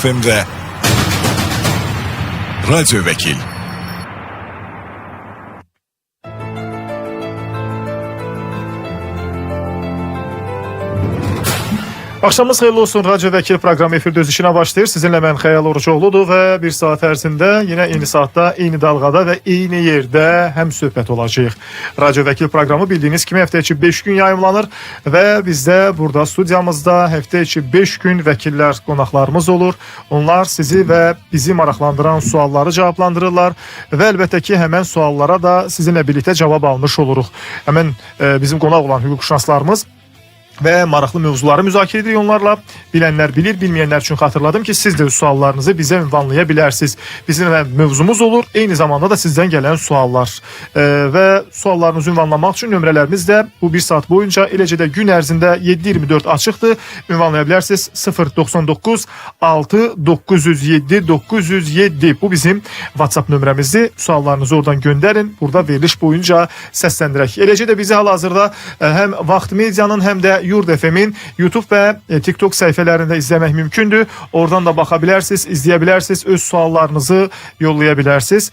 FM'de Radyo Vekil. Axşamınız xeyirli olsun. Radyo Vəkil proqramı efirdə öz işinə başlayır. Sizinlə mən Xəyal Orucoğludur və bir saat ərzində yenə eyni saatda, eyni dalğada və eyni yerdə həm söhbət olacağıq. Radyo Vəkil proqramı bildiyiniz kimi həftə içi 5 gün yayımlanır və bizdə burada studiyamızda həftə içi 5 gün vəkillər, qonaqlarımız olur. Onlar sizi və bizi maraqlandıran sualları cavablandırırlar və əlbəttə ki, həmən suallara da sizinlə birlikdə cavab almış oluruq. Həmən bizim qonaq olan hüquqşünaslarımız və maraqlı mövzuları müzakirə edirik onlarla. Bilənlər bilir, bilməyənlər üçün xatırladım ki, siz də suallarınızı bizə ünvanlaya bilərsiniz. Bizim mövzumuz olur, eyni zamanda da sizdən gələn suallar. Və suallarınızı ünvanlamaq üçün nömrələrimiz də bu bir saat boyunca, eləcə də gün ərzində 7-24 açıqdır. Ünvanlaya bilərsiniz 099 6 907 907. Bu bizim WhatsApp nömrəmizdir. Suallarınızı oradan göndərin. Burada veriliş boyunca səsləndirək. Eləcə də bizi hal-hazırda həm Vaxt Medianın, həm də Yurd FM-in YouTube və TikTok səhifələrində izləmək mümkündür. Oradan da baxa bilərsiniz, izləyə bilərsiniz, öz suallarınızı yollaya bilərsiniz.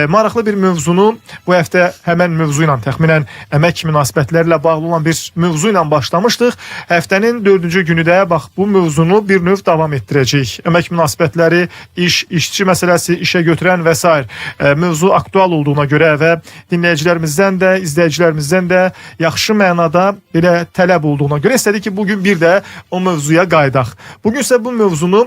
Maraqlı bir mövzunu bu həftə həmən mövzu ilə, təxminən əmək münasibətlərlə bağlı olan bir mövzu ilə başlamışdıq. Həftənin 4-cü günü də bax bu mövzunu bir növ davam etdirəcəyik. Əmək münasibətləri, iş, işçi məsələsi, işə götürən və s. Mövzu aktual olduğuna görə və dinləyicilərimizdən də, izləyicilərimizdən də yaxşı mənada belə tələb olduğuna görə istədik ki, bugün bir də o mövzuya qaydaq. Bugün isə bu mövzunu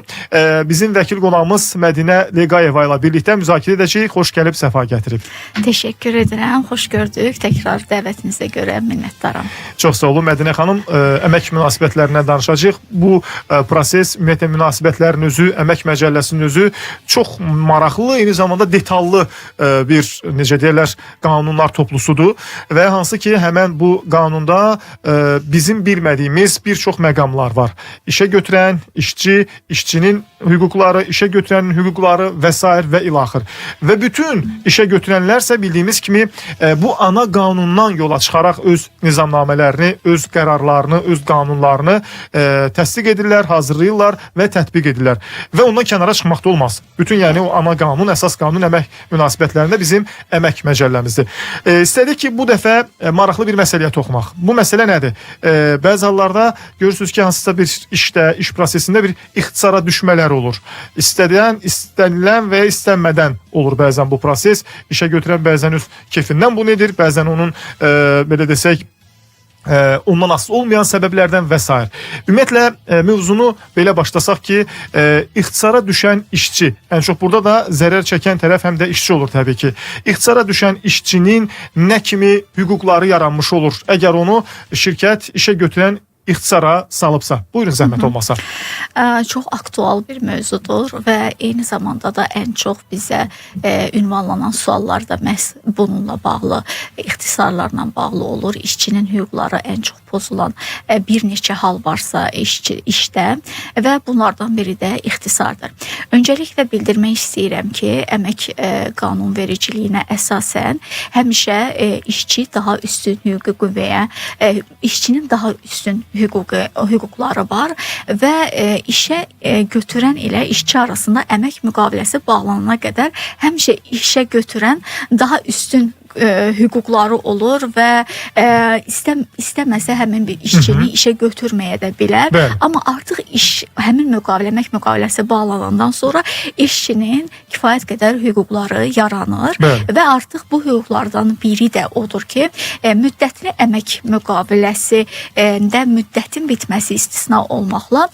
bizim vəkil qonağımız Mədinə Leqayeva ilə birlikdə müzakirə edəcəyik. Xoş gəlib, səfa gətirib. Təşəkkür edirəm, xoş gördük. Təkrar dəvətinizə görə minnətdaram. Çox sağ olun Mədinə xanım. Əmək münasibətlərindən danışacağıq. Bu proses, ümumiyyətlə münasibətlərin özü, əmək məcəlləsinin özü çox maraqlı, eyni zamanda detallı bir, necə deyirlər, qanunlar toplusudur və hansı ki, həmən bu qanunda bizim bilmədiyimiz bir çox məqamlar var. İşə götürən, işçi, işçinin hüquqları, işə götürənin hüquqları və s. və ilaxır. Və bütün işə götürənlərsə bildiyimiz kimi bu ana qanundan yola çıxaraq öz nizamnamələrini, öz qərarlarını, öz qanunlarını təsdiq edirlər, hazırlayırlar və tətbiq edirlər. Və ondan kənara çıxmaqda olmaz. Bütün yəni o ana qanun, əsas qanun əmək münasibətlərində bizim əmək məcəlləmizdir. İstədik ki, bu dəfə maraqlı bir məsələyə toxunaq. Bu məsələ nədir? Bəzi hallarda görürsünüz ki, hansısa bir işdə, iş prosesində bir ixtisara düşmələr olur. İstənilən və istənmədən olur bəzən bu proses. İşə götürən bəzən öz kefindən bu nedir? Bəzən onun, belə desək, ondan asılı olmayan səbəblərdən və s. Ümumiyyətlə, mövzunu belə başlasaq ki, ixtisara düşən işçi, ən çox burada da zərər çəkən tərəf həm də işçi olur təbii ki. İxtisara düşən işçinin nə kimi hüquqları yaranmış olur? Əgər onu şirkət işə götürən ixtisara salıbsa. Buyurun, zəhmət olmasa. Çox aktual bir mövzudur və eyni zamanda da ən çox bizə ünvanlanan suallar da məhz bununla bağlı, ixtisarlarla bağlı olur. İşçinin hüquqları ən çox pozulan bir neçə hal varsa işdə və bunlardan biri də ixtisardır. Öncəliklə bildirmək istəyirəm ki, əmək qanunvericiliyinə əsasən həmişə işçi daha üstün hüquqi qüvvəyə, işçinin daha üstün hüquqları var və işə götürən ilə işçi arasında əmək müqaviləsi bağlanana qədər həmişə işə götürən daha üstün hüquqları olur və istəməsə həmin bir işçini işə götürməyə də bilər. Bəli. Amma artıq həmin əmək müqaviləsi bağlanandan sonra işçinin kifayət qədər hüquqları yaranır. Bəli. Və artıq bu hüquqlardan biri də odur ki, müddətli əmək müqaviləsində müddətin bitməsi istisna olmaqla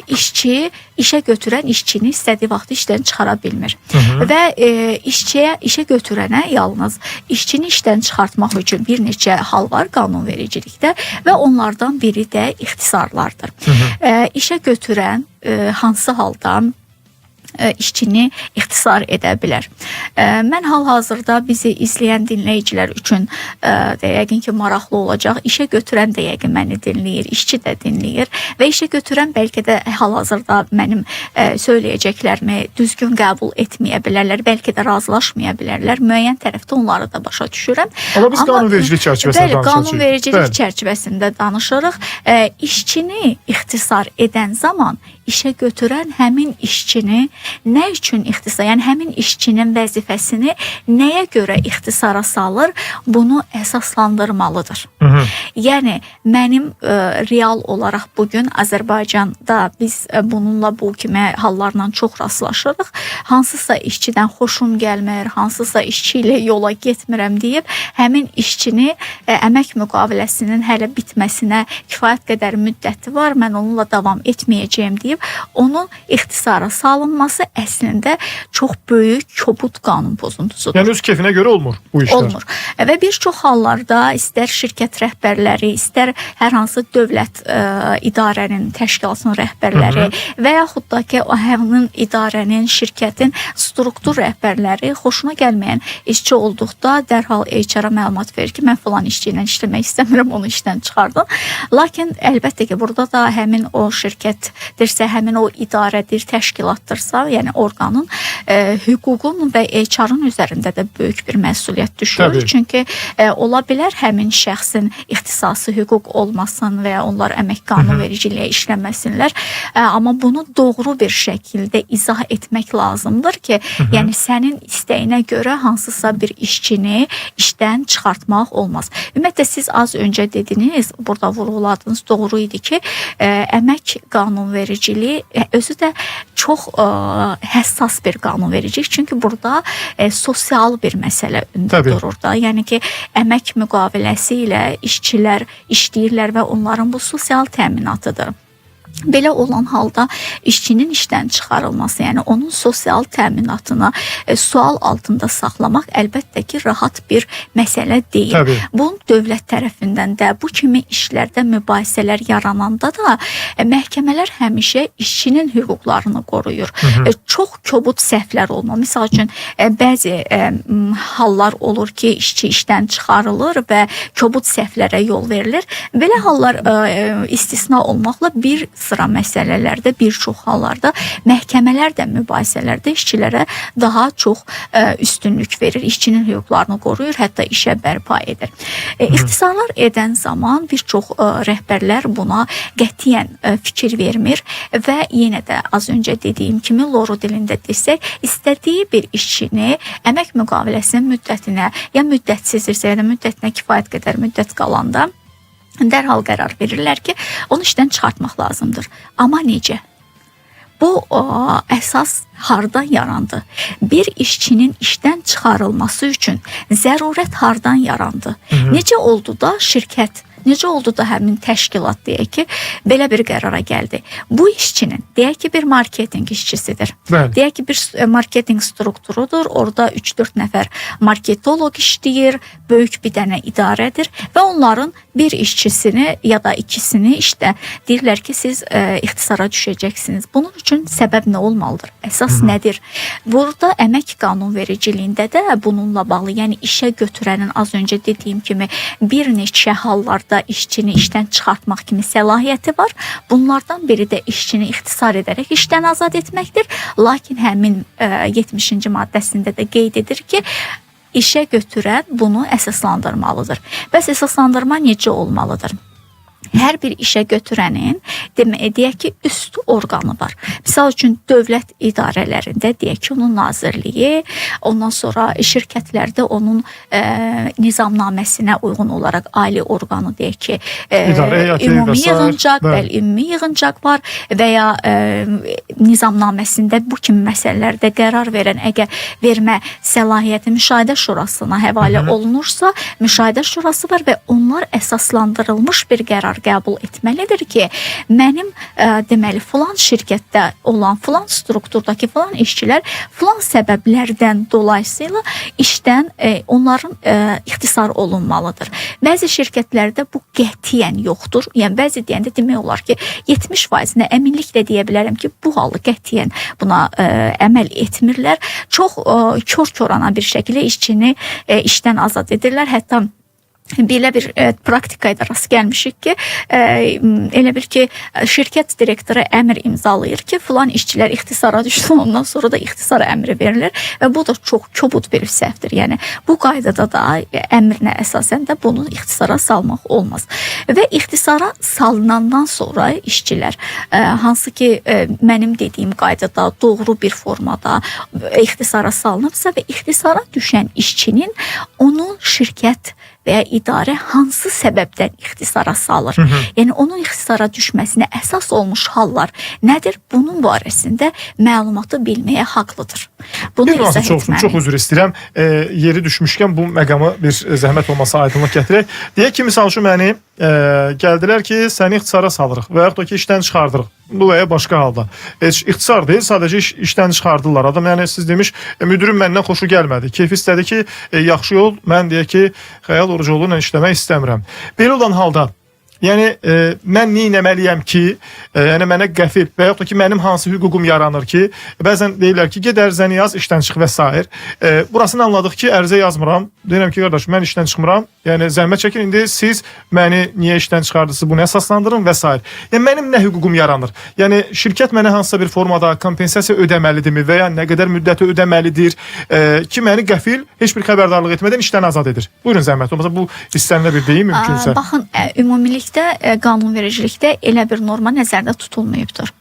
işçi, işə götürən işçini istədiyi vaxt işdən çıxara bilmir. Və işə götürənə yalnız işçini işdən çıxartmaq üçün bir neçə hal var qanunvericilikdə və onlardan biri də ixtisarlardır. İşə götürən hansı halda işçini ixtisar edə bilər. Mən hal-hazırda bizi izləyən dinləyicilər üçün də yəqin ki, maraqlı olacaq. İşə götürən də yəqin məni dinləyir, işçi də dinləyir və işə götürən bəlkə də hal-hazırda mənim söyləyəcəklərimi düzgün qəbul etməyə bilərlər, bəlkə də razılaşmaya bilərlər. Müəyyən tərəfdə onları da başa düşürəm. Amma biz qanunvericilik çərçivəsində danışacağıq. Qanunvericilik çərçivəsində danışırıq. İşçini ixtisar edən zaman işə götürən həmin işçini nə üçün ixtisar, yəni həmin işçinin vəzifəsini nəyə görə ixtisara salır, bunu əsaslandırmalıdır. Yəni mənim real olaraq bugün Azərbaycanda biz bununla bu kimi hallarla çox rastlaşırıq. Hansısa işçidən xoşum gəlmir, hansısa işçi ilə yola getmirəm deyib, həmin işçini əmək müqaviləsinin hələ bitməsinə kifayət qədər müddəti var, mən onunla davam etməyəcəyim deyib, onun ixtisara salınması əslində çox böyük kobud qanun pozuntusudur. Yəni öz kefinə görə olmur bu işlər. Olmur. Və bir çox hallarda istər şirkət rəhbərləri, istər hər hansı dövlət idarənin, təşkilatının rəhbərləri və yaxud da ki, həmin idarənin, şirkətin struktur rəhbərləri xoşuna gəlməyən işçi olduqda dərhal HR-a məlumat verir ki, mən falan işçi ilə işləmək istəmirəm, onu işdən çıxardın. Lakin əlbəttə ki, burada da həmin o şirkətdirsə, həmin o idarədir, təşkilatdırsa, yəni orqanın hüququn və HR-ın üzərində də böyük bir məsuliyyət düşür. Təbii. Çünki ola bilər həmin şəxsin ixtisası hüquq olmasın və ya onlar əmək qanunvericiliyə işləməsinlər. Amma bunu doğru bir şəkildə izah etmək lazımdır ki, yəni sənin istəyinə görə hansısa bir işçini işdən çıxartmaq olmaz. Ümumiyyətlə siz az öncə dediniz, burada vurğuladınız, doğru idi ki, əmək qanunvericiliyi özü də çox həssas bir qanunvericilik. Çünki burada sosial bir məsələ durur da. Yəni ki, əmək müqaviləsi ilə işçilər işləyirlər və onların bu sosial təminatıdır. Belə olan halda işçinin işdən çıxarılması, yəni onun sosial təminatını sual altında saxlamaq əlbəttə ki, rahat bir məsələ deyil. Təbii. Bunun dövlət tərəfindən də bu kimi işlərdə mübahisələr yarananda da məhkəmələr həmişə işçinin hüquqlarını qoruyur. Çox kobud səhvlər olmalı. Misal üçün bəzi hallar olur ki, işçi işdən çıxarılır və kobud səhvlərə yol verilir. Belə hallar istisna olmaqla bir sıra məsələlərdə, bir çox hallarda məhkəmələr də mübahisələrdə işçilərə daha çox üstünlük verir, işçinin hüquqlarını qoruyur, hətta işə bərpa edir. İxtisarlar edən zaman bir çox rəhbərlər buna qətiyyən fikir vermir və yenə də az öncə dediyim kimi Loro dilində desək, istədiyi bir işçini əmək müqaviləsinin müddətinə, ya müddətsizdirsə, ya da müddətinə kifayət qədər müddət qalanda dərhal qərar verirlər ki, onu işdən çıxartmaq lazımdır. Amma necə? Bu əsas hardan yarandı? Bir işçinin işdən çıxarılması üçün zərurət hardan yarandı? Necə oldu da şirkət, necə oldu da həmin təşkilat deyək ki, belə bir qərara gəldi? Bu işçinin, deyək ki, bir marketinq işçisidir. Bəli. Deyək ki, bir marketinq strukturudur. Orada 3-4 nəfər marketoloq işləyir, böyük bir dənə idarədir və onların bir işçisini ya da ikisini işte deyirlər ki, siz ixtisara düşəcəksiniz. Bunun üçün səbəb nə olmalıdır? Əsas nədir? Burada əmək qanunvericiliyində də bununla bağlı, yəni işə götürənin az öncə dediyim kimi bir neçə hallarda işçini işdən çıxartmaq kimi səlahiyyəti var. Bunlardan biri də işçini ixtisar edərək işdən azad etməkdir. Lakin həmin 70-ci maddəsində də qeyd edir ki, işə götürən bunu əsaslandırmalıdır. Bəs əsaslandırma necə olmalıdır? Hər bir işə götürənin deyək ki, üst orqanı var. Misal üçün dövlət idarələrində deyək ki, onun nazirliyi, ondan sonra şirkətlərdə onun nizamnaməsinə uyğun olaraq ali orqanı deyək ki, ümumi yığıncaq, ümumi yığıncaq var və ya nizamnaməsində bu kimi məsələlərdə qərar verən əgər vermə səlahiyyəti müşahidə şurasına həvalə olunursa, müşahidə şurası var və onlar əsaslandırılmış bir qərar qərar qəbul etməlidir ki, mənim deməli filan şirkətdə olan filan strukturdakı filan işçilər filan səbəblərdən dolayısıyla işdən onların ixtisar olunmalıdır. Bəzi şirkətlərdə bu qətiyyən yoxdur. Yəni bəzi deyəndə demək olar ki, 70%-nə əminliklə deyə bilərəm ki, bu halı qətiyyən buna əməl etmirlər. Çox kör-körana bir şəkildə işçini işdən azad edirlər. Hətta belə bir praktikaya da rast gəlmişik ki, elə bil ki, şirkət direktoru əmr imzalayır ki, filan işçilər ixtisara düşsün, ondan sonra da ixtisar əmri verilir və bu da çox kobud bir səhvdir. Yəni bu qaydada da əmrinə əsasən də bunu ixtisara salmaq olmaz. Və ixtisara salınandan sonra işçilər hansı ki mənim dediyim qaydada doğru bir formada ixtisara salınıbsa və ixtisara düşən işçinin onun şirkət və ya idarə hansı səbəbdən ixtisara salır? Yəni onun ixtisara düşməsinə əsas olmuş hallar nədir? Bunun barəsində məlumatı bilməyə haqlıdır. Bunu izah etməliyik. Çox üzr istəyirəm. Yeri düşmüşkən bu məqamı bir zəhmət olmasa aydınlıq gətirək. Deyək ki, misal üçün məni gəldilər ki, səni ixtisara salırıq və yaxud da ki, işdən çıxardırıq. Bu və ya başqa halda. Heç ixtisar deyil, sadəcə işdən çıxardırlar. Adam, yəni siz demiş, müdürüm məndən xoşu gəlmədi. Keyfi istədi ki, yaxşı yol, mən deyək ki, Xəyal Orucoğlu ilə işləmək istəmirəm. Belə olan halda, yəni mən nə etməliyəm ki, yəni mənə qəfil və yaxud da ki, mənim hansı hüququm yaranır ki, bəzən deyirlər ki, ged ərizəni yaz, işdən çıx və s. Burasını anladıq ki, ərizə yazmıram. Deyirəm ki, qardaş, mən işdən çıxmıram. Yəni zəhmət çəkin, indi siz məni niyə işdən çıxardınız, bunu əsaslandırın və s. Yəni mənim nə hüququm yaranır? Yəni şirkət mənə hansısa bir formada kompensasiya ödəməlidirmi və ya nə qədər müddəti ödəməlidir ki, məni qəfil heç bir xəbərdarlıq etmədən işdən azad edir? Buyurun zəhmət olmasa bu istənilən bir deyim mümkünsə. Baxın, ümumilikdə qanunvericilikdə elə bir norma nəzərdə tutulmayıbdır.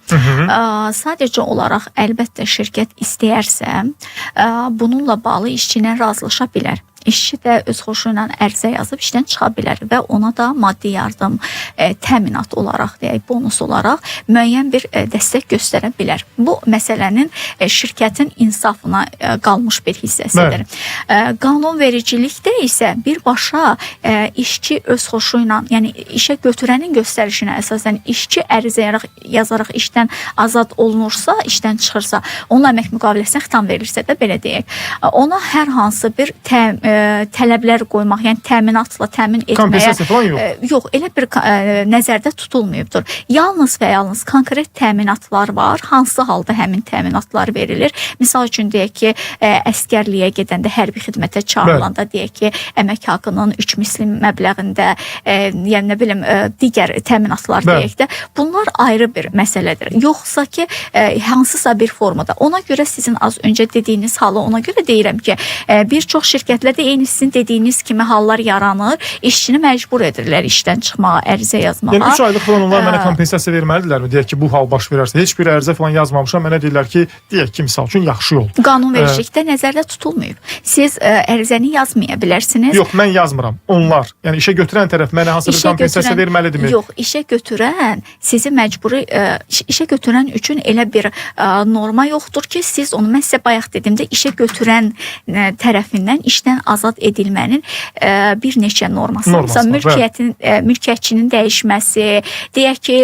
Sadəcə olaraq əlbəttə şirkət istəyərsə bununla bağlı işçi ilə razılaşa bilər. İşçi də öz xoşu ilə ərizə yazıb işdən çıxa bilər və ona da maddi yardım, təminat olaraq, deyək, bonus olaraq müəyyən bir dəstək göstərə bilər. Bu məsələnin şirkətin insafına qalmış bir hissəsidir. Qanunvericilikdə isə birbaşa işçi öz xoşu ilə, yəni işə götürənin göstərişinə əsasən işçi ərizə yazaraq işdən azad olunursa, işdən çıxırsa, onunla əmək müqaviləsinə xitam verilirsə də belə deyək, ona hər hansı bir tələblər qoymaq, yəni təminatla təmin etməyə kompensasiya falan yox. Yox, elə bir nəzərdə tutulmayıbdır. Yalnız və yalnız konkret təminatlar var. Hansı halda həmin təminatlar verilir? Misal üçün deyək ki, əskərliyə gedəndə, hərbi xidmətə çağırılanda deyək ki, əmək haqqının 3 misli məbləğində, yəni nə bilim, digər təminatlar deyək də, bunlar ayrı bir məsələdir. Yoxsa ki, hansısa bir formada. Ona görə sizin az öncə dediyiniz halı, ona görə deyirəm ki, bir çox şirkətlərdə eyni sizin dediyiniz kimi hallar yaranır. İşçini məcbur edirlər işdən çıxmağa, ərizə yazmağa. Yəni 3 aylıq falan onlar mənə kompensasiya verməlidirlərmi? Deyək ki, bu hal baş verərsə, heç bir ərizə falan yazmamışam, mənə deyirlər ki, deyək ki, misal üçün yaxşı yol. Qanunvericilikdə nəzərdə tutulmayıb. Siz ərizəni yazmaya bilərsiniz. Yox, mən yazmıram. Onlar, yəni işə götürən tərəf mənə hansı bir kompensasiya verməlidirmi? Yox, işə götürən sizi məcburi işə götürən üçün elə bir norma yoxdur ki, siz onu mən sizə bayaq dedimdə işə götürən tərəfindən işdən azad edilmənin bir neçə norması. Mülkiyyətçinin dəyişməsi, deyək ki,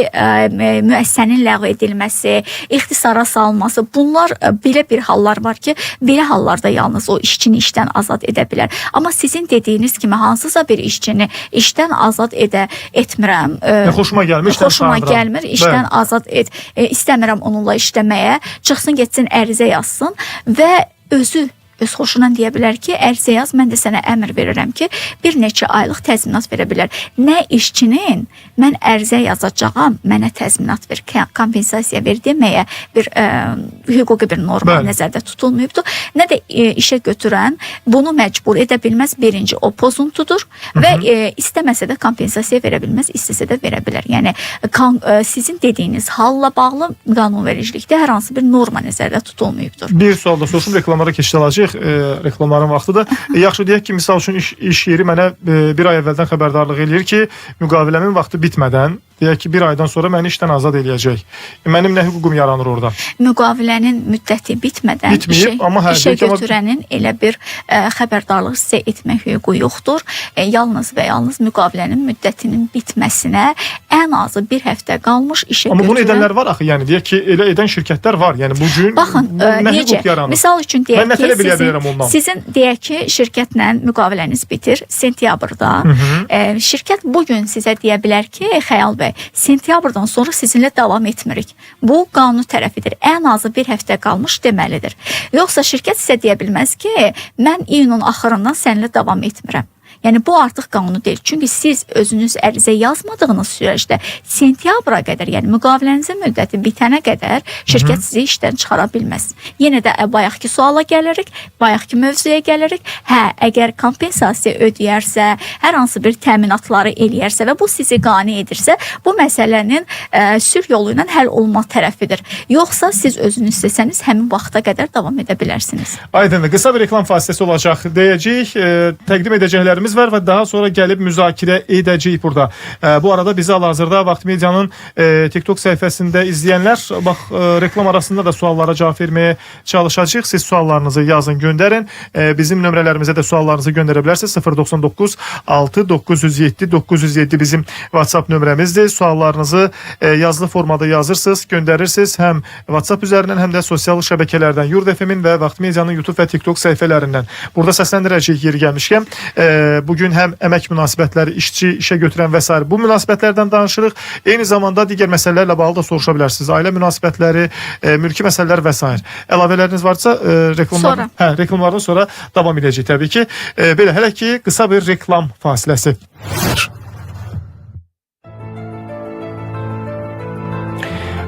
müəssisənin ləğv edilməsi, ixtisara salınması, bunlar belə bir hallar var ki, belə hallarda yalnız o işçini işdən azad edə bilər. Amma sizin dediyiniz kimi hansısa bir işçini işdən azad etmirəm. Xoşuma gəlmir, işdən azad istəmirəm onunla işləməyə, çıxsın, getsin, ərizə yazsın və özü öz xoşuna deyə bilər ki, ərizə yaz, mən də sənə əmr verirəm ki, bir neçə aylıq təzminat verə bilər. Nə işçinin mən ərizə yazacağam, mənə təzminat ver, kompensasiya ver deməyə bir hüquqi bir norma nəzərdə tutulmayıbdır. Nə də işə götürən bunu məcbur edə bilməz. Birinci, o pozuntudur və istəməsə də kompensasiya verə bilməz, istəsə də verə bilər. Yəni sizin dediyiniz halla bağlı qanunvericilikdə hər hansı bir norma nəzərdə tutulmayıbdır. Bir sual da soruşum, reklamlara keçid alacağıq. Reklamların vaxtıdır. Yaxşı deyək ki, misal üçün iş yeri mənə bir ay əvvəldən xəbərdarlıq eləyir ki, müqaviləmin vaxtı bitmədən, deyək ki, bir aydan sonra məni işdən azad eləyəcək. Mənim nə hüququm yaranır orada? Müqavilənin müddəti bitmədən Bitməyib, amma hər işə bir- götürənin elə bir xəbərdarlıq sizə etmək hüququ yoxdur. Yalnız və yalnız müqavilənin müddətinin bitməsinə ən azı bir həftə qalmış işə Amma bunu götürən. edənlər var axı, yəni deyək ki, elə edən şirkətlər var. Yəni bu gün Baxın, nə necə? hüquq yaranır? Misal üçün deyək Mən nə ki, tələb edə bilərəm ondan? sizin deyək ki, şirkətlə müqaviləniz bitir sentyabrda. Şirkət bu gün sizə deyə bilər ki, Xəyal bəy, sentyabrdan sonra sizinlə davam etmirik. Bu qanun tərəfidir. Ən azı bir həftə qalmış deməlidir. Yoxsa şirkət sizə deyə bilməz ki, mən iyunun axırından səninlə davam etmirəm. Yəni bu artıq qanunu deyil. Çünki siz özünüz ərizə yazmadığınız sürəcdə sentyabra qədər, yəni müqavilənizin müddəti bitənə qədər şirkət sizi işdən çıxara bilməz. Yenə də bayaqki suala gəlirik, bayaqki mövzuya gəlirik. Hə, əgər kompensasiya ödəyərsə, hər hansı bir təminatları eləyərsə və bu sizi qane edirsə, bu məsələnin sülh yolu ilə həll olma tərəfidir. Yoxsa siz özünüz istəsəniz həmin vaxta qədər davam edə bilərsiniz. Aydındır. Qısa bir reklam fasiləsi olacaq deyəcəyik. Təqdim edəcəklərimiz var və daha sonra gəlib müzakirə edəcəyik burada. Bu arada bizi hal-hazırda Vaxt Medianın TikTok səhifəsində izləyənlər, bax reklam arasında da suallara cavab verməyə çalışacağıq. Siz suallarınızı yazın, göndərin. Bizim nömrələrimizə də suallarınızı göndərə bilərsiniz. 099 6 907 907 bizim WhatsApp nömrəmizdir. Suallarınızı yazılı formada yazırsınız, göndərirsiniz. Həm WhatsApp üzərindən, həm də sosial şəbəkələrdən, Yurd FM-in və Vaxt Medianın YouTube və TikTok səhifələrindən. Burada səsləndirəcəyik yeri gəlmişkən. Bugün həm əmək münasibətləri, işçi, işə götürən və s. bu münasibətlərdən danışırıq. Eyni zamanda digər məsələlərlə bağlı da soruşa bilərsiniz. Ailə münasibətləri, mülki məsələlər və s. Əlavələriniz varsa reklamlardan sonra davam edəcək təbii ki. Belə hələ ki qısa bir reklam fasiləsi.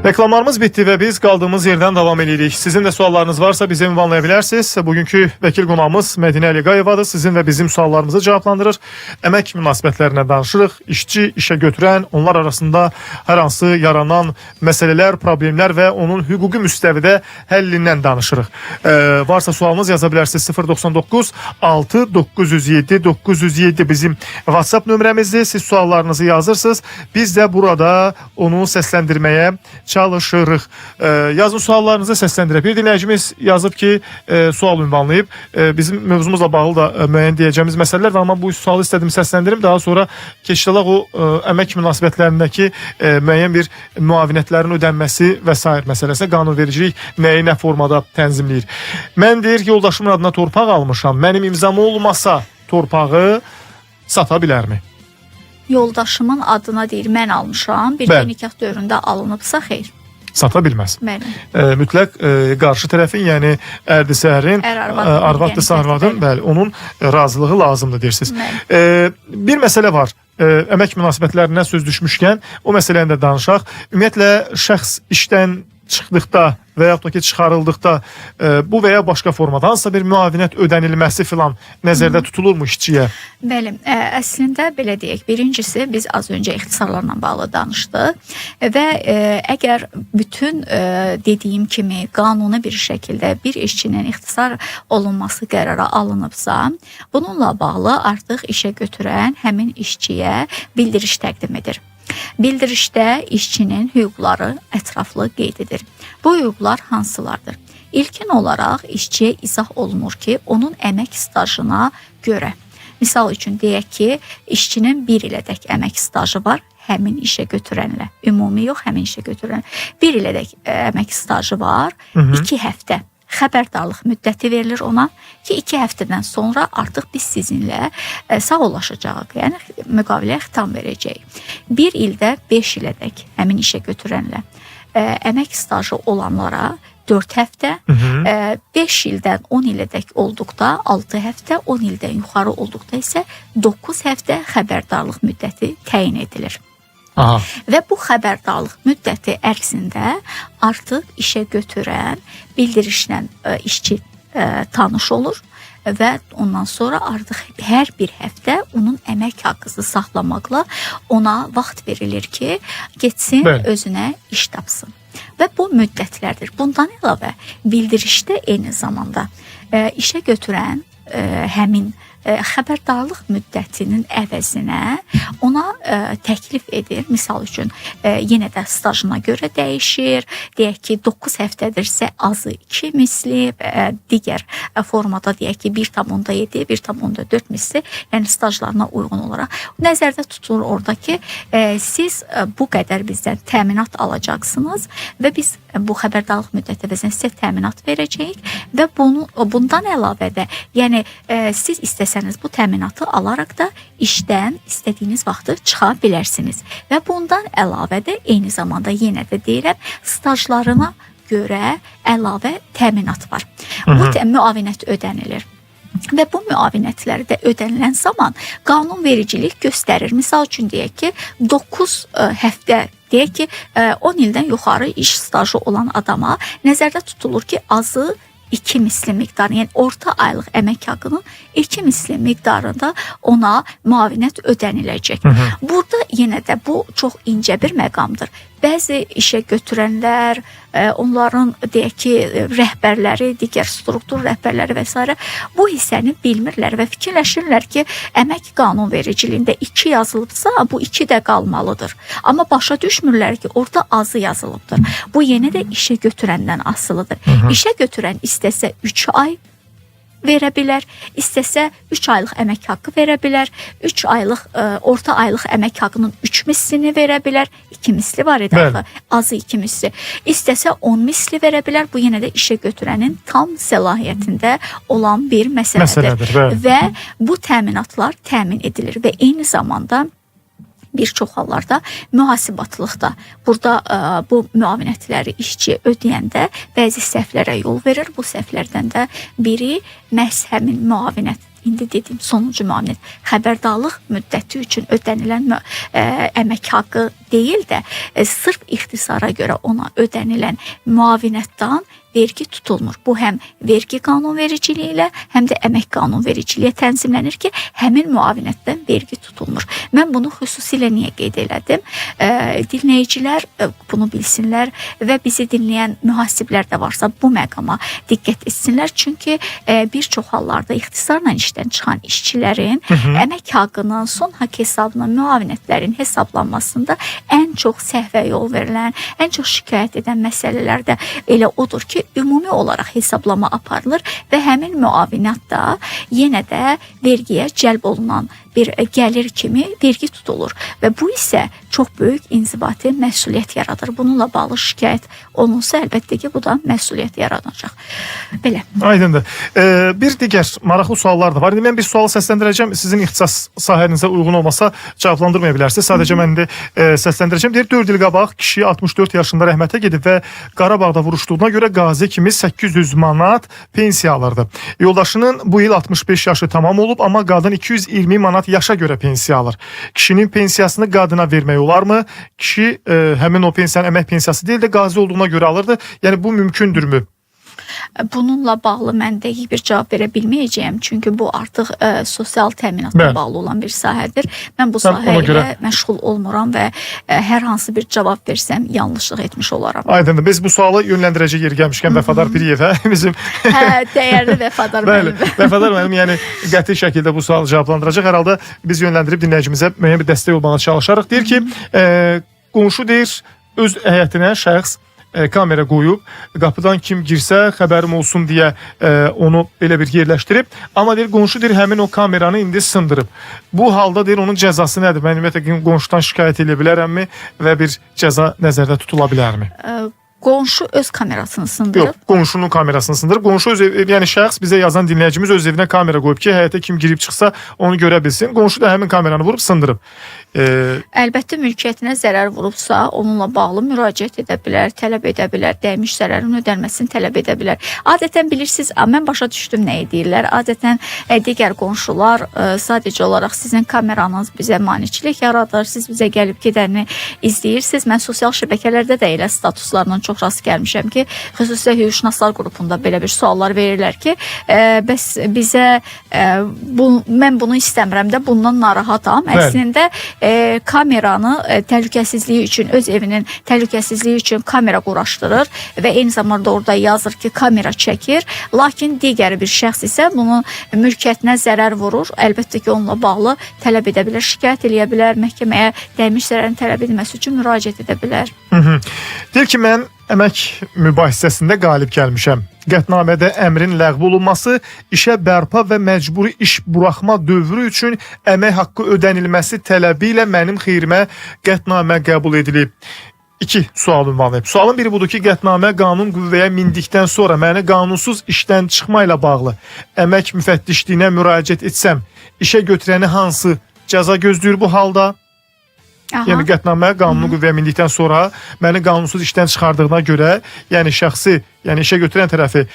Reklamlarımız bitdi və biz qaldığımız yerdən davam edirik. Sizin də suallarınız varsa bizə ünvanlaya bilərsiniz. Bugünkü vəkil qonağımız Mədinə Əliqayevadır. Sizin və bizim suallarımızı cavablandırır. Əmək münasibətlərinə danışırıq. İşçi, işə götürən, onlar arasında hər hansı yaranan məsələlər, problemlər və onun hüquqi müstəvidə həllindən danışırıq. Varsa sualınız yaza bilərsiniz. 099 6 907 907 bizim WhatsApp nömrəmizdir. Siz suallarınızı yazırsınız. Biz də burada onu səsləndirməyə çalışırıq. Yazın suallarınızı səsləndirək. Bir dinləyicimiz yazıb ki, sual ünvanlayıb. Bizim mövzumuzla bağlı da müəyyən deyəcəyimiz məsələlər var, amma bu sualı istədim səsləndirim. Daha sonra keçdəlaq o əmək münasibətlərindəki müəyyən bir müavinətlərin ödənməsi və s. məsələsinə qanunvericilik nə formada tənzimləyir. Mən deyir ki, yoldaşımın adına torpaq almışam. Mənim imzam olmasa torpağı sata bilərmi? Yoldaşımın adına deyir, mən almışam. Bir nikah dövründə alınıbsa xeyr. Sata bilməz. Bəli. Mütləq qarşı tərəfin, yəni ərdi-səhərin, arvad-dısa arvadın, bəli, onun razılığı lazımdır deyirsiniz. Bir məsələ var. Əmək münasibətlərinə söz düşmüşkən o məsələni də danışaq. Ümumiyyətlə şəxs işdən çıxdıqda və yaxud da ki çıxarıldıqda bu və ya başqa formada hansısa bir müavinət ödənilməsi filan nəzərdə tutulurmu işçiyə? Bəli, əslində belə deyək. Birincisi biz az öncə ixtisarlarla bağlı danışdıq və əgər bütün dediyim kimi qanuni bir şəkildə bir işçinin ixtisar olunması qərara alınıbsa, bununla bağlı artıq işə götürən həmin işçiyə bildiriş təqdim edir. Bildirişdə işçinin hüquqları ətraflı qeyd edir. Bu hüquqlar hansılardır? İlkin olaraq işçiyə izah olunur ki, onun əmək stajına görə. Misal üçün deyək ki, işçinin 1 ilədək əmək stajı var həmin işə götürənlə. Ümumi yox, həmin işə götürən. 1 ilədək əmək stajı var, 2 həftə. Xəbərdarlıq müddəti verilir ona ki, 2 həftədən sonra artıq biz sizinlə sağollaşacağıq, yəni müqaviləyə xitam verəcəyik. 1 ildə 5 ilədək həmin işə götürənlə əmək stajı olanlara 4 həftə, 5 ildən 10 ilədək olduqda 6 həftə, 10 ildən yuxarı olduqda isə 9 həftə xəbərdarlıq müddəti təyin edilir. Aha. Və bu xəbərdarlıq müddəti ərzində artıq işə götürən bildirişlə işçi tanış olur və ondan sonra artıq hər bir həftə onun əmək haqqını saxlamaqla ona vaxt verilir ki, getsin özünə iş tapsın. Və bu müddətlərdir. Bundan əlavə bildirişdə eyni zamanda işə götürən həmin xəbərdarlıq müddətinin əvəzinə ona təklif edir. Misal üçün yenə də stajına görə dəyişir. Deyək ki, 9 həftədirsə azı 2 misli, digər formada deyək ki 1,7, 1,4 misli, yəni stajlarına uyğun olaraq nəzərdə tutulur orada ki, siz bu qədər bizdən təminat alacaqsınız və biz bu xəbərdarlıq müddəti əvəzinə sizə təminat verəcəyik və bundan əlavə də, yəni siz istəsəniz bu təminatı alaraq da işdən istədiyiniz vaxtı çıxa bilərsiniz və bundan əlavə də eyni zamanda yenə də deyirəm, stajlarına görə əlavə təminat var. Bu müavinət ödənilir. Və bu müavinətləri də ödənilən zaman qanunvericilik göstərir. Misal üçün deyək ki, 9 həftə, deyək ki, 10 ildən yuxarı iş stajı olan adama nəzərdə tutulur ki, azı 2 misli miqdarı, yəni orta aylıq əmək haqqının 2 misli miqdarında ona müavinət ödəniləcək. Burada yenə də bu çox incə bir məqamdır. Bəzi işə götürənlər, onların deyək ki, rəhbərləri, digər struktur rəhbərləri və s. bu hissəni bilmirlər və fikirləşirlər ki, əmək qanunvericiliyində 2 yazılıbsa, bu 2 də qalmalıdır. Amma başa düşmürlər ki, orada azı yazılıbdır. Bu yenə də işə götürəndən asılıdır. İşə götürən istəsə 3 ay verə bilər, istəsə 3 aylıq əmək haqqı verə bilər, 3 aylıq, orta aylıq əmək haqqının 3 mislini verə bilər, 2 misli var idi axı, azı 2 misli. İstəsə 10 misli verə bilər, bu yenə də işə götürənin tam səlahiyyətində olan bir məsələdir. Və bu təminatlar təmin edilir və eyni zamanda bir çox hallarda mühasibatlıqda burada bu müavinətləri işçi ödəyəndə bəzi səhvlərə yol verir. Bu səhvlərdən də biri məhz həmin müavinət, indi dediyim sonuncu müavinət, xəbərdarlıq müddəti üçün ödənilən əmək haqqı deyil də sırf ixtisara görə ona ödənilən müavinətdən vergi tutulmur. Bu həm vergi qanunvericiliyi ilə, həm də əmək qanunvericiliyi tənzimlənir ki, həmin müavinətdən vergi tutulmur. Mən bunu xüsusilə niyə qeyd elədim? Dinləyicilər bunu bilsinlər və bizi dinləyən mühasiblər də varsa bu məqama diqqət etsinlər. Çünki bir çox hallarda ixtisarla işdən çıxan işçilərin əmək haqqının, son haqq hesabının, müavinətlərin hesablanmasında ən çox səhvə yol verilən, ən çox şikayət edən məsələlər də elə odur ki, ümumi olaraq hesablama aparılır və həmin müavinət da yenə də vergiyə cəlb olunan bir gəlir kimi vergi tutulur və bu isə çox böyük inzibati məsuliyyət yaradır. Bununla bağlı şikayət olunsa, əlbəttə ki, bu da məsuliyyət yaradacaq. Belə. Aydındır. Bir digər maraqlı suallar da var. Mən bir sualı səsləndirəcəm. Sizin ixtisas sahənizə uyğun olmasa cavablandırmaya bilərsiniz. Sadəcə mən indi səsləndirəcəm. Deyir, 4 il qabaq kişi 64 yaşında rəhmətə gedib və Qarabağda vuruşduğuna görə qazi kimi 800 manat pensiya alırdı. Yoldaşının bu il 65 yaşı tamam olub, amma qadın 220 manat yaşa görə pensiya alır. Kişinin pensiyasını qadına vermək olarmı? Kişi həmin o pensiyanın əmək pensiyası deyil də qazi olduğuna görə alırdı. Yəni bu mümkündürmü? Bununla bağlı mən dəqiq bir cavab verə bilməyəcəyəm. Çünki bu artıq sosial təminatla bağlı olan bir sahədir. Mən bu sahə ilə məşğul olmuram və hər hansı bir cavab versəm yanlışlıq etmiş olaram. Aydındır. Biz bu sualı yönləndirəcək yeri gəlmişkən Vəfadar Piriyevə bizim dəyərli Vəfadar müəllim. Vəfadar müəllim yəni qəti şəkildə bu sualı cavablandıracaq. Hər halda biz yönləndirib dinləyicimizə müəyyən bir dəstək olmağa çalışarıq. Deyir ki, qonşu deyir öz həyətinə şəxs kamera qoyub, qapıdan kim girsə xəbərim olsun deyə onu belə bir yerləşdirib. Amma deyir, qonşu deyir, həmin o kameranı indi sındırıb. Bu halda deyir, onun cəzası nədir? Mən ümumiyyətlə qonşudan şikayət edə bilərəmmi və bir cəza nəzərdə tutula bilərmi? Qonşu öz kamerasını sındırıb? Yox, qonşunun kamerasını sındırıb. Qonşu öz yəni şəxs bizə yazan dinləyicimiz öz evinə kamera qoyub ki, həyətə kim girib çıxsa onu görə bilsin. Qonşu da həmin kameranı vurub sındırıb. Əlbəttə mülkiyyətinə zərər vurubsa, onunla bağlı müraciət edə bilər, tələb edə bilər, dəymiş zərərin ödənməsini tələb edə bilər. Adətən bilirsiniz, mən başa düşdüm nəyi deyirlər. Adətən digər qonşular sadəcə olaraq sizin kameranız bizə maneçilik yaradır, siz bizə gəlib gedəni izləyirsiniz. Mən sosial şəbəkələrdə də elə statuslarla çox çox rast gəlmişəm ki, xüsusilə hüquqşünaslar qrupunda belə bir suallar verirlər ki, bəs bizə mən bunu istəmirəm də, bundan narahatam. Əslində kameranı təhlükəsizliyi üçün, öz evinin təhlükəsizliyi üçün kamera quraşdırır və eyni zamanda orada yazır ki, kamera çəkir. Lakin digər bir şəxs isə bunun mülkiyyətinə zərər vurur. Əlbəttə ki, onunla bağlı tələb edə bilər, şikayət edə bilər, məhkəməyə dəymiş zərərin tələb edilməsi üçün müraciət edə bilər. Deyir ki, mən əmək mübahisəsində qalib gəlmişəm. Qətnamədə əmrin ləğv olunması, işə bərpa və məcburi iş buraxma dövrü üçün əmək haqqı ödənilməsi tələbi ilə mənim xeyrimə qətnamə qəbul edilib. 2 sual ünvanlayıb. Sualın biri budur ki, qətnamə qanun qüvvəyə mindikdən sonra məni qanunsuz işdən çıxma ilə bağlı əmək müfəttişliyinə müraciət etsəm, işə götürəni hansı cəza gözləyir bu halda? Yəni qətnamə qanunu qüvvəyə mindikdən sonra məni qanunsuz işdən çıxardığına görə, yəni şəxsi, yəni işə götürən tərəfi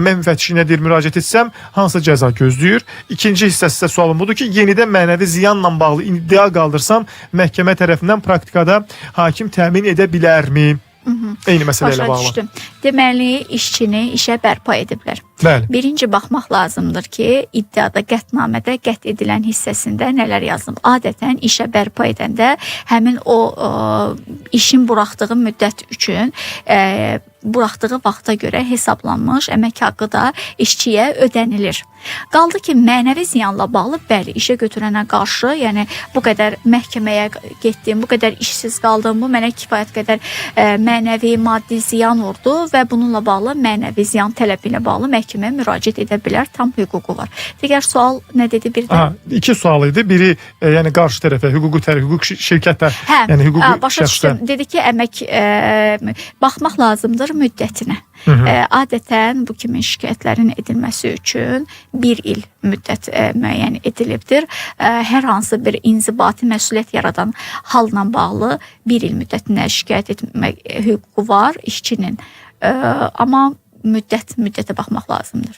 əmək müfəttişliyinə deyir müraciət etsəm, hansı cəza gözləyir? İkinci hissəsi isə sualım budur ki, yenidən mənəvi ziyanla bağlı iddia qaldırsam, məhkəmə tərəfindən praktikada hakim təmin edə bilərmi? Eyni məsələ ilə bağlı. Düşdüm. Deməli, işçini işə bərpa ediblər. Bəli. Birinci baxmaq lazımdır ki, iddiada qətnamədə qət edilən hissəsində nələr yazılıb. Adətən işə bərpa edəndə həmin o işin buraxdığı müddət üçün buraxdığı vaxta görə hesablanmış əmək haqqı da işçiyə ödənilir. Qaldı ki, mənəvi ziyanla bağlı, bəli, işə götürənə qarşı, yəni bu qədər məhkəməyə getdim, bu qədər işsiz qaldım, bu mənə kifayət qədər mənəvi, maddi ziyan oldu və bununla bağlı mənəvi ziyan tələbi ilə bağlı məhkəməyə müraciət edə bilər, tam hüququ var. Digər sual nə dedi bir də? 2 sual idi. Biri, yəni qarşı tərəfə, hüquq şirkətə, yəni hüquqi başa şəxsə. düşdüm. Dedi ki, əmək baxmaq lazımdır müddətinə. Adətən bu kimi şikayətlərin edilməsi üçün 1 il müddət müəyyən edilibdir. Hər hansı bir inzibati məsuliyyət yaradan halla bağlı 1 il müddətinə şikayət etmək hüququ var işçinin. Amma müddətə baxmaq lazımdır.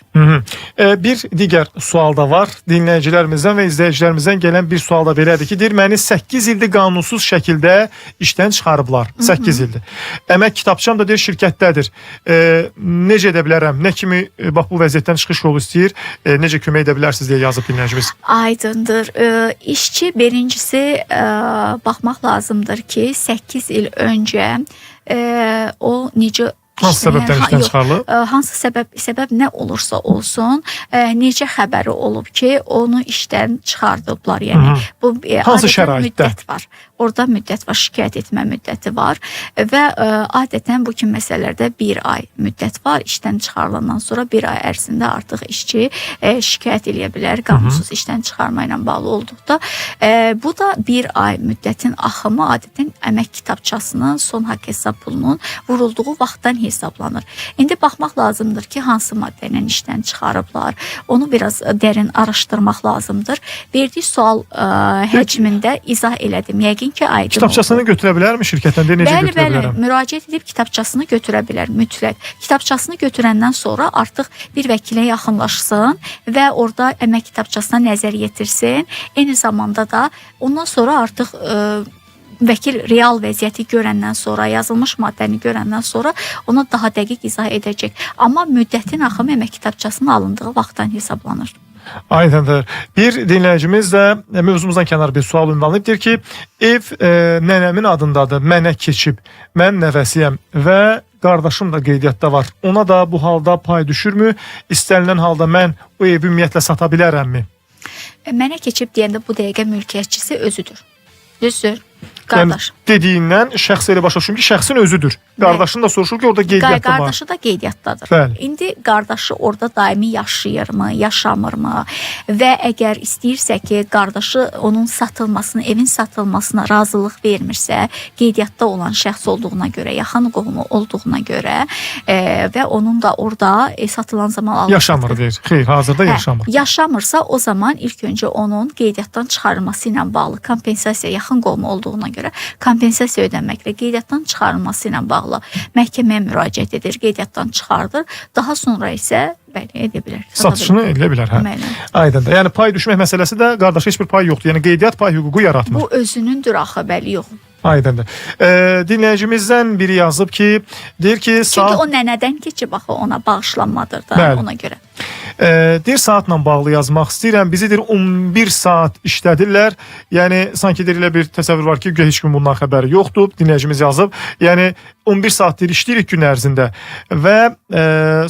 Bir digər sual da var. Dinləyicilərimizdən və izləyicilərimizdən gələn bir sual da belədir ki, deyir, məni 8 ildir qanunsuz şəkildə işdən çıxarıblar. 8 ildir. Əmək kitabçam da deyir, şirkətdədir. Necə edə bilərəm? Nə kimi bax bu vəziyyətdən çıxış yolu istəyir? Necə kömək edə bilərsiniz deyə yazıb dinləyicimiz. Aydındır. İşçi birincisi baxmaq lazımdır ki, 8 il öncə o necə hansı səbəbdən işdən çıxarılıb? Hansı səbəb nə olursa olsun, necə xəbəri olub ki, onu işdən çıxardıblar. Yəni bu hansı şəraitdə müddət var. Orada müddət var, şikayət etmə müddəti var və adətən bu kimi məsələlərdə 1 ay müddət var. İşdən çıxarılandan sonra 1 ay ərzində artıq işçi şikayət edə bilər qanunsuz işdən çıxarma ilə bağlı olduqda. Bu da 1 ay müddətin axımı adətən əmək kitabçasının son haqq hesab pulunun vurulduğu vaxtdan hesablanır. İndi baxmaq lazımdır ki, hansı maddə ilə işdən çıxarıblar. Onu biraz dərin araşdırmaq lazımdır. Verdiyi sual həcmində izah elədim. Yəqin ki, aydın kitabçasını oldu. Götürə bilərmi şirkətdən? Necə götürə bilərəm? Bəli, müraciət edib kitabçasını götürə bilər, mütləq. Kitabçasını götürəndən sonra artıq bir vəkilə yaxınlaşsın və orada əmək kitabçasına nəzər yetirsin. Eyni zamanda da ondan sonra artıq vəkil real vəziyyəti görəndən sonra, yazılmış maddəni görəndən sonra ona daha dəqiq izah edəcək. Amma müddətin axımı əmək kitabçasının alındığı vaxtdan hesablanır. Aydındır. Bir dinləyicimiz də mövzumuzdan kənar bir sual ünvanlayıb. Deyir ki, ev nənəmin adındadır, mənə keçib, mən nəvəsiyəm və qardaşım da qeydiyyatda var. Ona da bu halda pay düşürmü? İstənilən halda mən o evi ümumiyyətlə sata bilərəmmi? Mənə keçib deyəndə bu dəqiqə mülkiyyətçisi özüdür. Düzdür. Qardaş. Yəni, dediyindən şəxs elə başa düşürüm ki, şəxsin özüdür. Qardaşın da soruşur ki, orada qeydiyyatda var. Qardaşı da qeydiyyatdadır. Bəli. İndi qardaşı orada daimi yaşayırmı, yaşamırmı və əgər istəyirsə ki, qardaşı onun satılmasını, evin satılmasına razılıq vermirsə, qeydiyyatda olan şəxs olduğuna görə, yaxın qohumu olduğuna görə və onun da orada satılan zaman alıb yaşamır deyir. Xeyr, hazırda yaşamır. Yaşamırsa o zaman ilk öncə onun qeydiyyatdan çıxarılması ilə bağlı kompensasiya, yaxın qohumu olduğuna görə kompensasiya ödənməklə qeydiyyatdan çıxarılması ilə bağlı məhkəməyə müraciət edir, qeydiyyatdan çıxardır. Daha sonra isə bəli, edə bilər. Satışını edə bilər, hə. Aydındır. Yəni pay düşmək məsələsi də qardaşa heç bir pay yoxdur. Yəni qeydiyyat pay hüququ yaratmır. Bu özünündür axı, bəli, yox. Aydındır. Dinləyicimizdən biri yazıb ki, deyir ki, Çünki o nənədən keçib axı ona bağışlanmadır da, Bəli. ona görə. Deyir saatla bağlı yazmaq istəyirəm. Bizi deyir 11 saat işlədirlər. Yəni sanki deyir elə bir təsəvvür var ki, heç kim bundan xəbəri yoxdur. Dinləyicimiz yazıb. Yəni 11 saatdir işləyirik gün ərzində və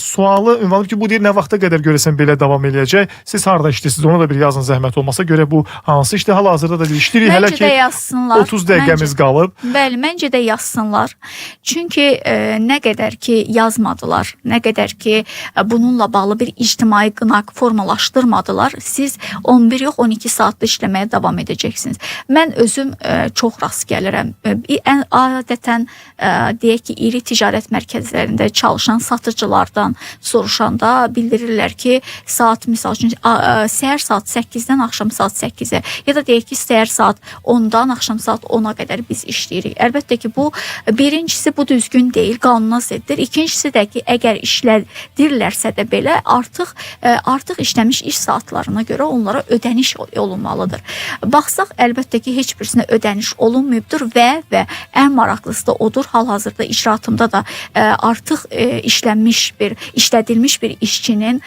sualı ünvanı ki, bu deyir nə vaxta qədər görəsən belə davam eləyəcək? Siz harda işləyirsiniz? Onu da bir yazın zəhmət olmasa. Görə bu hansı işdə hal-hazırda da işləyirik. Hələ Məncə də ki yazsınlar. 30 dəqiqəmiz qalıb. Bəli, məncə də yazsınlar. Çünki nə qədər ki yazmadılar, nə qədər ki bununla bağlı bir ictimai qınaq formalaşdırmadılar, siz 11 yox 12 saatda işləməyə davam edəcəksiniz. Mən özüm çox rast gəlirəm. Adətən deyək ki, iri ticarət mərkəzlərində çalışan satıcılardan soruşanda bildirirlər ki, saat misal üçün səhər saat 8-dən axşam saat 8-ə ya da deyək ki, səhər saat 10-dan axşam saat 10-a qədər biz işləyirik. Əlbəttə ki, bu birincisi bu düzgün deyil, qanuna ziddir. İkincisi də ki, əgər işlədirlərsə də belə artıq işləmiş iş saatlarına görə onlara ödəniş olunmalıdır. Baxsaq, əlbəttə ki, heç birisinə ödəniş olunmayıbdır və ən maraqlısı da odur, hal-hazırda icraatımda da artıq işlədilmiş bir işçinin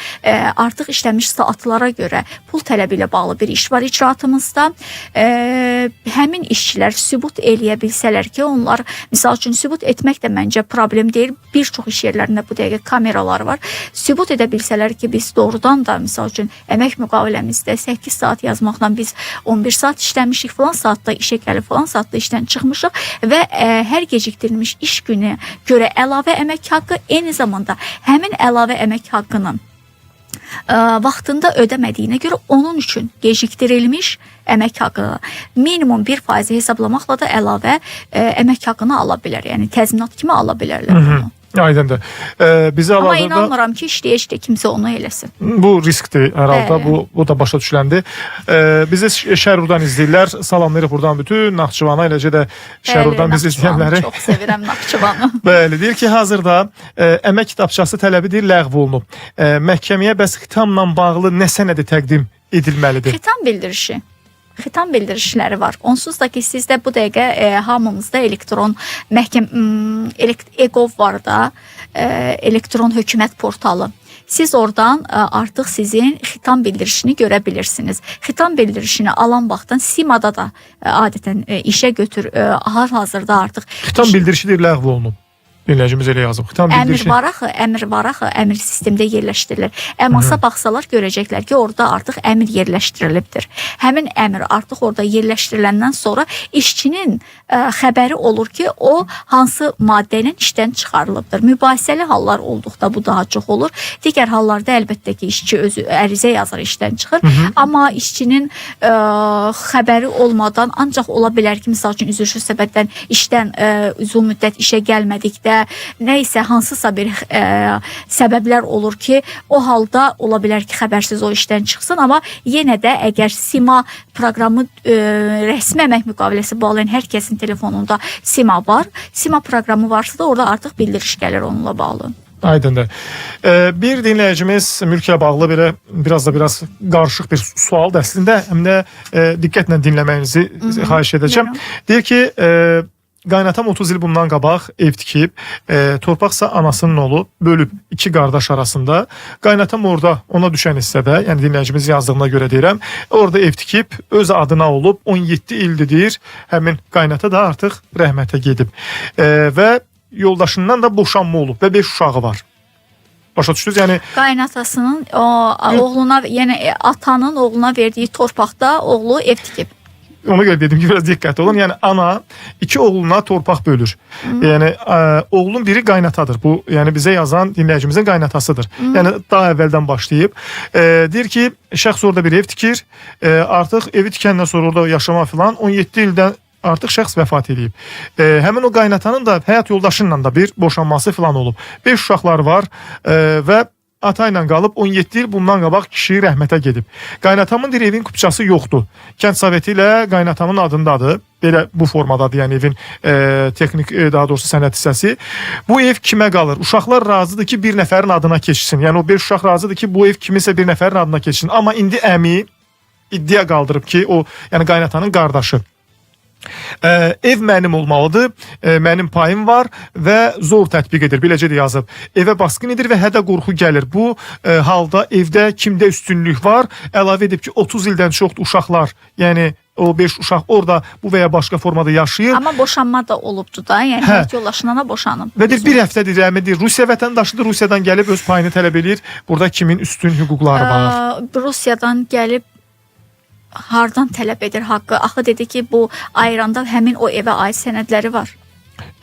artıq işləmiş saatlara görə pul tələbi ilə bağlı bir iş var icraatımızda. Həmin işçilər sübut eləyə bilsələr ki, onlar, misal üçün, sübut etmək də məncə problem deyil. Bir çox iş yerlərində bu dəqiqə kameralar var. Sübut edə bilsələr ki, biz doğrudan da, misal üçün, əmək müqaviləmizdə 8 saat yazmaqla biz 11 saat işləmişik, falan saatda işə gəlib, falan saatda işdən çıxmışıq və hər gecikdirilmiş iş günü görə əlavə əmək haqqı, eyni zamanda həmin əlavə əmək haqqının vaxtında ödəmədiyinə görə onun üçün gecikdirilmiş əmək haqqını minimum 1% hesablamaqla da əlavə əmək haqqını ala bilər. Yəni təzminat kimi ala bilərlər bunu. Aydındır. Bizi Amma inanmıram ki, işləyəcək kimsə onu eləsin. Bu riskdir hər halda, bu da başa düşüləndir. Bizi Şərurdan izləyirlər. Salamlayırıq buradan bütün Naxçıvana, eləcə də Şərurdan bizi izləyənləri. Çox sevirəm Naxçıvanı. Bəli, deyir ki, hazırda əmək kitabçası tələbidir, ləğv olunub. Məhkəməyə bəs xitamla bağlı nə sənədi təqdim edilməlidir? Xitam bildirişləri var. Onsuz da ki, sizdə bu dəqiqə hamımızda elektron EGOV var da, elektron hökumət portalı. Siz oradan artıq sizin xitam bildirişini görə bilirsiniz. Xitam bildirişini alan vaxtdan SİMA-da da adətən işə götür, hal-hazırda artıq xitam bildirişidir, ləğv olunub. Dinləyicimiz elə yazıb. Əmr var axı, əmr sistemdə yerləşdirilir. Əmasa baxsalar görəcəklər ki, orada artıq əmr yerləşdirilibdir. Həmin əmr artıq orada yerləşdiriləndən sonra işçinin xəbəri olur ki, o hansı maddə ilə işdən çıxarılıbdır. Mübahisəli hallar olduqda bu daha çox olur. Digər hallarda əlbəttə ki, işçi özü ərizə yazar, işdən çıxır. Amma işçinin xəbəri olmadan ancaq ola bilər ki, misal üçün üzrücü səbəbdən işdən uzun müddət işə gəlmədikdə nə isə hansısa bir səbəblər olur ki, o halda ola bilər ki, xəbərsiz o işdən çıxsın, amma yenə də əgər SİMA proqramı rəsmi əmək müqaviləsi bağlayan hər kəsin telefonunda SİMA var, SİMA proqramı varsa da orada artıq bildiriş gəlir onunla bağlı. Aydındır. Bir dinləyicimiz mülklə bağlı belə biraz qarışıq bir sualdır əslində, həm də diqqətlə dinləməyinizi xahiş edəcəm. Deyir ki, qaynatam 30 il bundan qabaq ev tikib, torpaqsa anasının oğlu bölüb iki qardaş arasında. Qaynatam orada ona düşən hissədə, yəni dinləyicimiz yazdığına görə deyirəm, orada ev tikib, öz adına olub 17 ildir deyir, həmin qaynata da artıq rəhmətə gedib. Və yoldaşından da boşanma olub və 5 uşağı var. Başa düşdünüz? Yəni qaynatasının oğluna, yəni atanın oğluna verdiyi torpaqda oğlu ev tikib. Ona görə dedim ki, biraz diqqətli olun. Yəni ana iki oğluna torpaq bölür. Yəni oğlun biri qaynatadır. Bu, yəni bizə yazan dinləyicimizin qaynatasıdır. Yəni daha əvvəldən başlayıb. Deyir ki, şəxs orada bir ev tikir. Artıq evi tikəndən sonra orada yaşama filan 17 ildən artıq şəxs vəfat edib. Həmin o qaynatanın da həyat yoldaşıyla da bir boşanması filan olub. 5 uşaqlar var və ata ilə qalıb 17 il bundan qabaq kişi rəhmətə gedib. Qaynatamın deyir evin kupçası yoxdur. Kənd Soveti ilə qaynatamın adındadır. Belə bu formadadır, yəni evin texnik, daha doğrusu sənəd hissəsi. Bu ev kimə qalır? Uşaqlar razıdır ki, bir nəfərin adına keçsin. Yəni o 5 uşaq razıdır ki, bu ev kimisə bir nəfərin adına keçsin. Amma indi əmi iddia qaldırıb ki, o yəni qaynatanın qardaşı Ev mənim olmalıdır, mənim payım var və zor tətbiq edir, beləcə də yazıb. Evə basqın edir və hədə qorxu gəlir. Bu halda evdə kimdə üstünlük var? Əlavə edib ki, 30 ildən çoxdur uşaqlar, yəni o 5 uşaq orada bu və ya başqa formada yaşayır. Amma boşanma da olubdu da, yəni həyat yoldaşından boşanıb. Və deyir, bir həftədir rəhmədir, Rusiya vətəndaşıdır, Rusiyadan gəlib öz payını tələb edir. Burada kimin üstün hüquqları var? Rusiyadan gəlib hardan tələb edir haqqı? Axı dedi ki, bu ayıranda həmin o evə aid sənədləri var.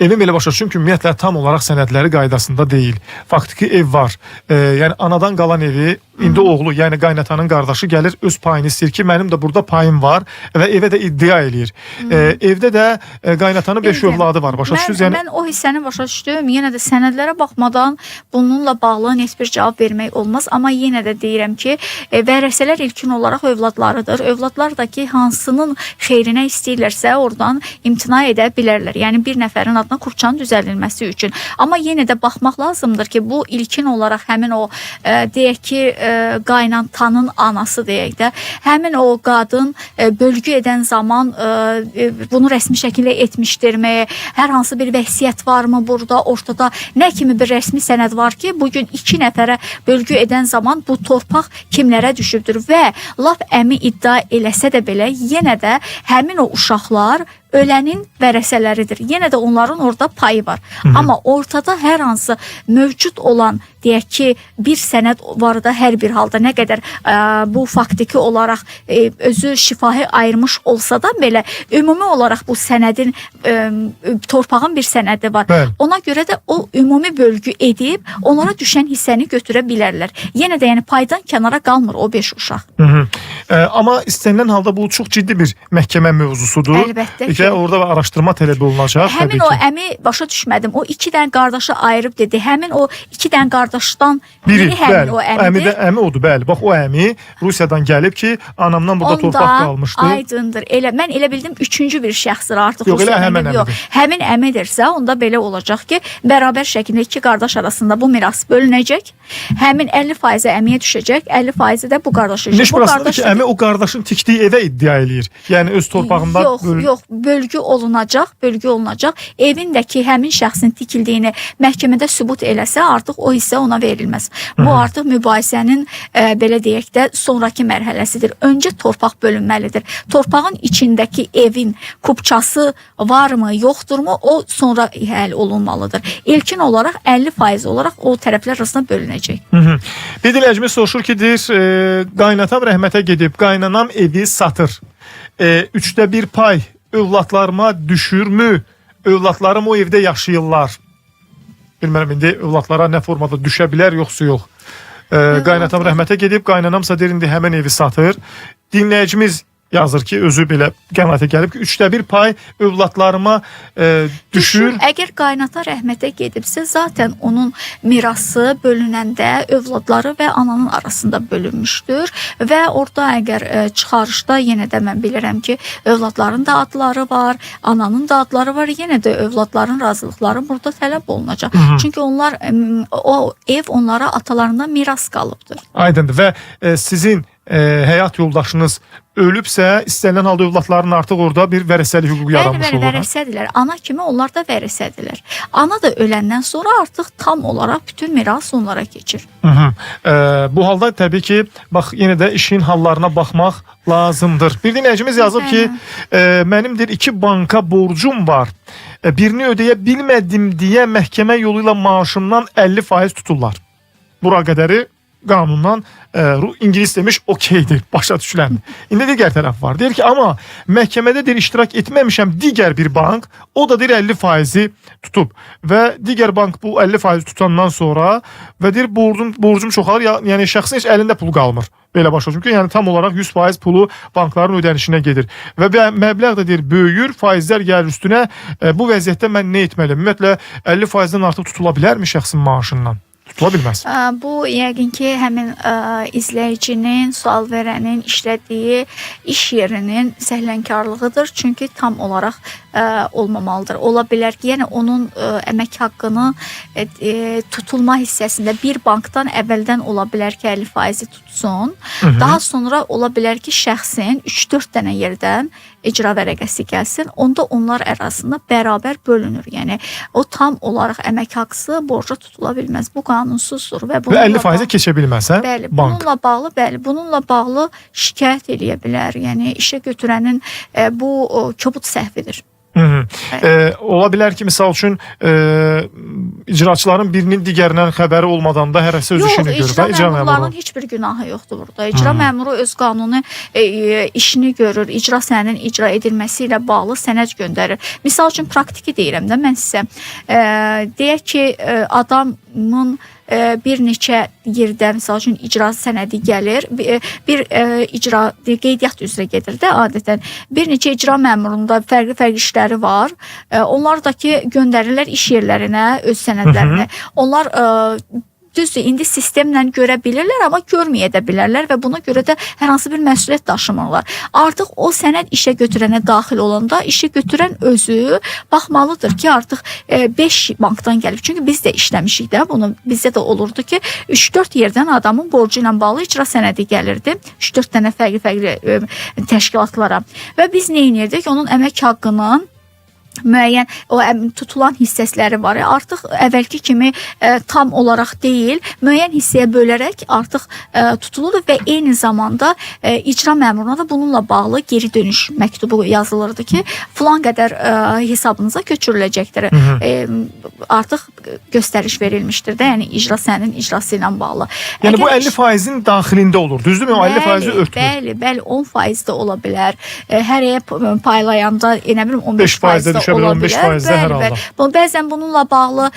Evim elə başa düşürəm ki, ümumiyyətlə tam olaraq sənədləri qaydasında deyil. Faktiki ev var. Yəni anadan qalan evi, indi oğlu, yəni qaynatanın qardaşı gəlir, öz payını istəyir ki, mənim də burada payım var və evə də iddia eləyir. Evdə də qaynatanın 5 övladı var. Başa düşürsünüz? Yəni mən o hissəni başa düşdüm. Yenə də sənədlərə baxmadan bununla bağlı heç bir cavab vermək olmaz, amma yenə də deyirəm ki, vərəsələr ilkin olaraq övladlarıdır. Övladlar da ki, hansının xeyrinə istəyirlərsə, oradan imtina edə bilərlər. Yəni bir nəfərin adına kurçanın düzəldilməsi üçün. Amma yenə də baxmaq lazımdır ki, bu ilkin olaraq həmin o deyək ki, qaynantanın anası deyək də, həmin o qadın bölgü edən zaman bunu rəsmi şəkildə etmişdirmi? Hər hansı bir vəsiyyət varmı burada? Ortada nə kimi bir rəsmi sənəd var ki, bugün 2 nəfərə bölgü edən zaman bu torpaq kimlərə düşübdür və lap əmi iddia eləsə də belə, yenə də həmin o uşaqlar ölənin vərəsələridir. Yenə də onların orada payı var. Amma ortada hər hansı mövcud olan, deyək ki, bir sənəd var da hər bir halda nə qədər bu faktiki olaraq özü şifahi ayırmış olsa da belə, ümumi olaraq bu sənədin, torpağın bir sənədi var. Bəli. Ona görə də o ümumi bölgü edib, onlara düşən hissəni götürə bilərlər. Yenə də yəni paydan kənara qalmır o 5 uşaq. Amma istənilən halda bu çox ciddi bir məhkəmə mövzusudur. Əlbəttə ki. Orada araşdırma tələb olunacaq. Həmin o əmi başa düşmədim. O 2 dənə qardaşı ayırıb dedi. Həmin o 2 dənə qardaşdan biri həmin o əmidir. Əmi odur, bəli. Bax o əmi Rusiyadan gəlib ki, anamdan burada torpaq qalmışdı. Aydındır. Mən elə bildim 3-cü bir şəxsdir artıq. Yox, elə həmin əmidir. Həmin əmidirsə, onda belə olacaq ki, bərabər şəkildə 2 qardaş arasında bu miras bölünəcək. Həmin 50% əmiyə düşəcək, 50% də bu qardaşa düşəcək. Bu qardaş ki, əmi o qardaşın tikdiyi evə iddia eləyir. Yəni öz torpağında yox, bölgü olunacaq. Evindəki həmin şəxsin tikildiyini məhkəmədə sübut eləsə, artıq o hissə ona verilməz. Bu artıq mübahisənin belə deyək də sonrakı mərhələsidir. Öncə torpaq bölünməlidir. Torpağın içindəki evin kupçası varmı, yoxdurmu, o sonra həll olunmalıdır. İlkin olaraq 50% olaraq o tərəflər arasında bölünəcək. Bir dinləyicimiz soruşur ki, deyir, qaynatam rəhmətə gedib, qaynanam evi satır. 3də 1 pay övladlarıma düşürmü? Övladlarım o evdə yaşayırlar. Bilmərəm, indi övladlara nə formada düşə bilər, yoxsa yox. Qaynatam rəhmətə gedib, qaynanamsa deyir, indi həmən evi satır. Dinləyicimiz yazır ki, özü belə qənaətə gəlib ki, 3də 1 pay övladlarıma düşür. Əgər qaynata rəhmətə gedibsə, zaten onun mirası bölünəndə övladları və ananın arasında bölünmüşdür və orada əgər çıxarışda yenə də mən bilirəm ki, övladların da adları var, ananın da adları var, yenə də övladların razılıqları burada tələb olunacaq. Çünki onlar, o ev onlara atalarından miras qalıbdır. Aydındır və sizin həyat yoldaşınız ölübsə, istənilən halda övladların artıq orada bir vərəsəlik hüququ yaranmış olur. Vərəsədirlər. Ana kimi onlar da vərəsədirlər. Ana da öləndən sonra artıq tam olaraq bütün miras onlara keçir. Bu halda təbii ki, bax, yenə də işin hallarına baxmaq lazımdır. Bir dinləyicimiz yazıb ki, mənimdir 2 banka borcum var. Birini ödəyə bilmədim deyə məhkəmə yolu ilə maaşımdan 50% tuturlar. Bura qədəri qanundan İngilis demiş okeydir, başa düşülən. İndi digər tərəf var. Deyir ki, amma məhkəmədə deyir, iştirak etməmişəm digər bir bank, o da deyir 50% tutub və digər bank bu 50% tutandan sonra və deyir borcum çoxalır, yəni şəxsin heç əlində pul qalmır. Belə başa düşün ki, yəni tam olaraq 100% pulu bankların ödənişinə gedir. Və məbləğ da deyir böyüyür, faizlər gəlir üstünə. Bu vəziyyətdə mən nə etməliyim? Ümumiyyətlə 50%-dən artıq tutula bilərmi şəxsin maaşından? Tutula bilməz. Bu yəqin ki, həmin izləyicinin, sual verənin işlədiyi iş yerinin səhlənkarlığıdır. Çünki tam olaraq olmamalıdır. Ola bilər ki, yəni onun əmək haqqını tutulma hissəsində bir bankdan əvvəldən ola bilər ki, 50% tutsun. Daha sonra ola bilər ki, şəxsin 3-4 dənə yerdən icra vərəqəsi gəlsin. Onda onlar arasında bərabər bölünür. Yəni o tam olaraq əmək haqqısı borca tutula bilməz. Bu qanunsuzdur və 50%-ə keçə bilməz, hə? Bəli, Bank. bununla bağlı şikayət eləyə bilər. Yəni işə götürənin bu kobud səhvidir. Ola bilər ki, misal üçün icraçıların birinin digərindən xəbəri olmadan da hərəsi öz işini görür. Yox, icra məmurlarının heç bir günahı yoxdur burada. İcra məmuru öz qanuni işini görür. İcra sənədinin icra edilməsi ilə bağlı sənəd göndərir. Misal üçün praktiki deyirəm də mən sizə. Deyək ki, adamın bir neçə yerdə misal üçün icra sənədi gəlir. Bir icra qeydiyyat üzrə gedir də adətən. Bir neçə icra məmurunda fərqli işləri var. Onlar da ki göndərirlər iş yerlərinə öz sənədlərini. Onlar düzdür, indi sistemlə görə bilirlər, amma görməyə də bilərlər və buna görə də hər hansı bir məsuliyyət daşımırlar. Artıq o sənəd işə götürənə daxil olanda işə götürən özü baxmalıdır ki, artıq 5 bankdan gəlib. Çünki biz də işləmişik də, bunu bizdə də olurdu ki, 3-4 yerdən adamın borcu ilə bağlı icra sənədi gəlirdi. 3-4 dənə fərqli təşkilatlara. Və biz nə edirdik? Onun əmək haqqının müəyyən o tutulan hissələri var. Artıq əvvəlki kimi tam olaraq deyil, müəyyən hissəyə bölərək artıq tutulur və eyni zamanda icra məmuruna da bununla bağlı geri dönüş məktubu yazılırdı ki, filan qədər hesabınıza köçürüləcəkdir. Artıq göstəriş verilmişdir də, yəni icra sənədinin icrası ilə bağlı. Yəni bu 50%-in daxilində olur, düzdürmü? O 50%-i ötmür. Bəli, 10% də ola bilər. Hərəyə paylayanda, nə bilim, 15% ola bilər. Bəzən bununla bağlı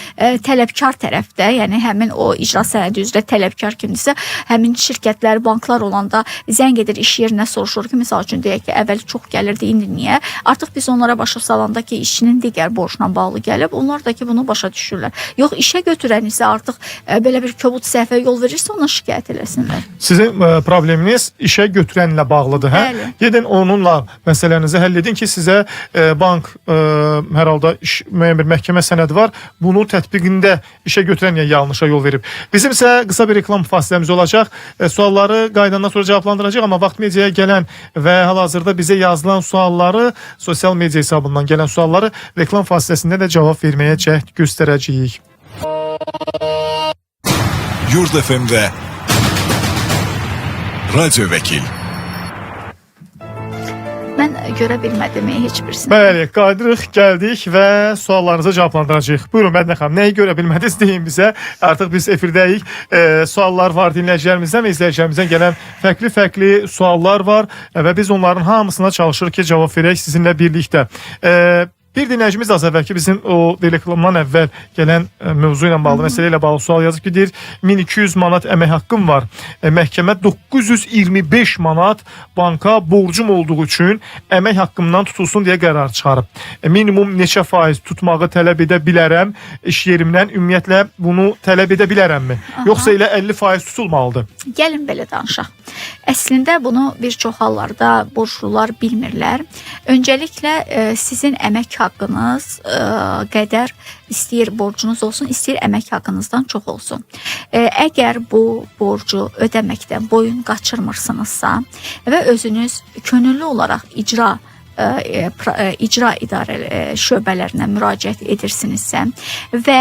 tələbkar tərəfdə, yəni həmin o icra sənədi üzrə tələbkar kimdirsə, həmin şirkətlər, banklar olanda zəng edir iş yerinə, soruşur ki, misal üçün deyək ki, əvvəl çox gəlirdi, indi niyə? Artıq biz onlara başa salanda ki, işçinin digər borcuna bağlı gəlib, onlar da ki, bunu başa düşürlər. Yox, işə götürən isə artıq belə bir kobud səhvə yol verirsə, ona şikayət eləsinlər. Sizin probleminiz işə götürənlə bağlıdır, hə? Bəli. Gedin onunla məsələnizi həll edin ki, sizə bank hər halda müəyyən bir məhkəmə sənədi var. Bunu tətbiqində işə götürən yanlışa yol verib. Bizim isə qısa bir reklam fasiləmiz olacaq. Sualları qaydandan sonra cavablandıracaq, amma Vaxt Mediaya gələn və hal-hazırda bizə yazılan sualları, sosial media hesabından gələn sualları reklam fasiləsində də cavab verməyə cəhd göstərəcəyik. Yurd FM'də Radyo Vəkil. Mən görə bilmədim heç birisini. Bəli, qayıdırıq, gəldik və suallarınızı cavablandıracağıq. Buyurun Mədinə xanım, nəyi görə bilmədiniz deyin bizə. Artıq biz efirdəyik. Suallar var dinləyicilərimizdən və izləyicilərimizdən gələn fərqli suallar var və biz onların hamısına çalışırıq ki, cavab verək sizinlə birlikdə. Bir dinləyicimiz az əvvəl ki, bizim o reklamdan əvvəl gələn mövzu ilə bağlı, məsələ ilə bağlı sual yazıb ki, deyir, 1200 manat əmək haqqım var. Məhkəmə 925 manat banka borcum olduğu üçün əmək haqqımdan tutulsun deyə qərar çıxarıb. Minimum neçə faiz tutmağı tələb edə bilərəm iş yerimdən, ümumiyyətlə bunu tələb edə bilərəmmi? Yoxsa elə 50% tutulmalıdır? Gəlin belə danışaq. Əslində bunu bir çox hallarda borclular bilmirlər. Öncəliklə sizin əmək haqqınız qədər istəyir borcunuz olsun, istəyir əmək haqqınızdan çox olsun. Əgər bu borcu ödəməkdən boyun qaçırmırsınızsa və özünüz könüllü olaraq icra idarə şöbələrinə müraciət edirsinizsə və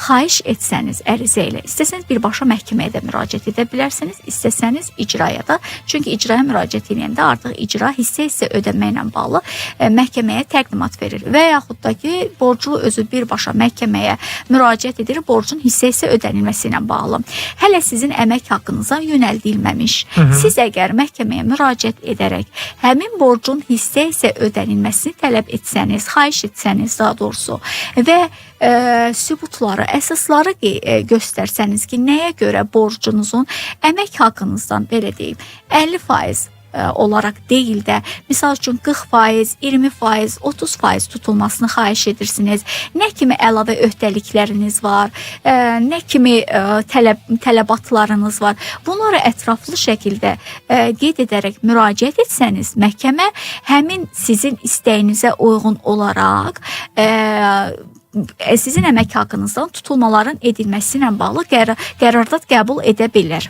xahiş etsəniz ərizə ilə, istəsəniz birbaşa məhkəməyə də müraciət edə bilərsiniz, istəsəniz icraya da. Çünki icraya müraciət edəndə artıq icra hissə ödəməklə bağlı məhkəməyə təqdimat verir və yaxud da ki, borclu özü birbaşa məhkəməyə müraciət edir, borcun hissə ödənilməsi ilə bağlı. Hələ sizin əmək haqqınıza yönəldilməmiş. Siz əgər məhkəməyə müraciət edərək həmin borcun hissə ödənilməsini tələb etsəniz, xahiş etsəniz daha doğrusu və sübutları, əsasları göstərsəniz ki, nəyə görə borcunuzun əmək haqqınızdan belə deyim 50% olaraq deyil də, misal üçün 40%, 20%, 30% tutulmasını xahiş edirsiniz. Nə kimi əlavə öhdəlikləriniz var, nə kimi tələbatlarınız var. Bunları ətraflı şəkildə qeyd edərək müraciət etsəniz, məhkəmə həmin sizin istəyinizə uyğun olaraq sizin əmək haqqınızdan tutulmaların edilməsi ilə bağlı qərardat qəbul edə bilər.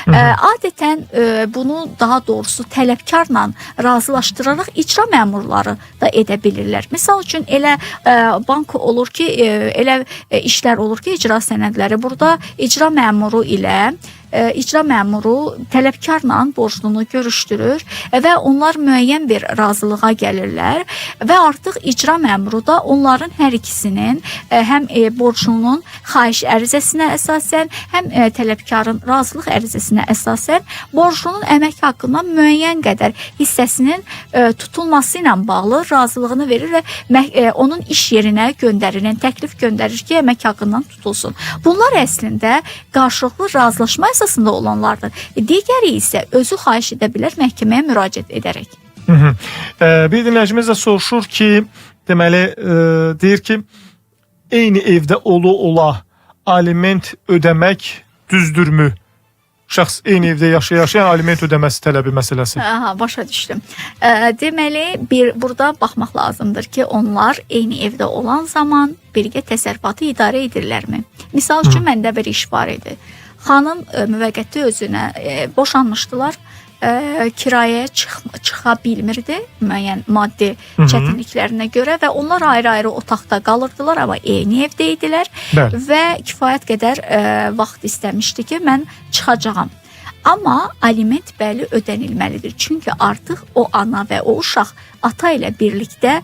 Adətən bunu daha doğrusu tələbkarla razılaşdıraraq icra məmurları da edə bilirlər. Misal üçün elə bank olur ki, elə işlər olur ki, icra sənədləri burada icra məmuru ilə icra məmuru tələbkarla borclunu görüşdürür və onlar müəyyən bir razılığa gəlirlər və artıq icra məmuru da onların hər ikisinin həm borclunun xahiş ərizəsinə əsasən, həm tələbkarın razılıq ərizəsinə əsasən borclunun əmək haqqından müəyyən qədər hissəsinin tutulması ilə bağlı razılığını verir və onun iş yerinə göndərilen təklif göndərir ki, əmək haqqından tutulsun. Bunlar əslində qarşılıqlı razılaşma əsasında olanlardır. Digəri isə özü xahiş edə bilər məhkəməyə müraciət edərək. Bir dinləyicimiz də soruşur ki, deməli, deyir ki, eyni evdə ola aliment ödəmək düzdürmü? Şəxs eyni evdə yaşayan aliment ödəməsi tələbi məsələsi. Başa düşdüm. Deməli, burada baxmaq lazımdır ki, onlar eyni evdə olan zaman birgə təsərrüfatı idarə edirlərmi? Misal üçün, məndə bir iş var idi. Xanım müvəqqəti özünə boşanmışdılar, kirayəyə çıxa bilmirdi müəyyən maddi çətinliklərinə görə və onlar ayrı-ayrı otaqda qalırdılar, amma eyni evdə idilər və kifayət qədər vaxt istəmişdi ki, mən çıxacağam. Amma aliment bəli ödənilməlidir. Çünki artıq o ana və o uşaq ata ilə birlikdə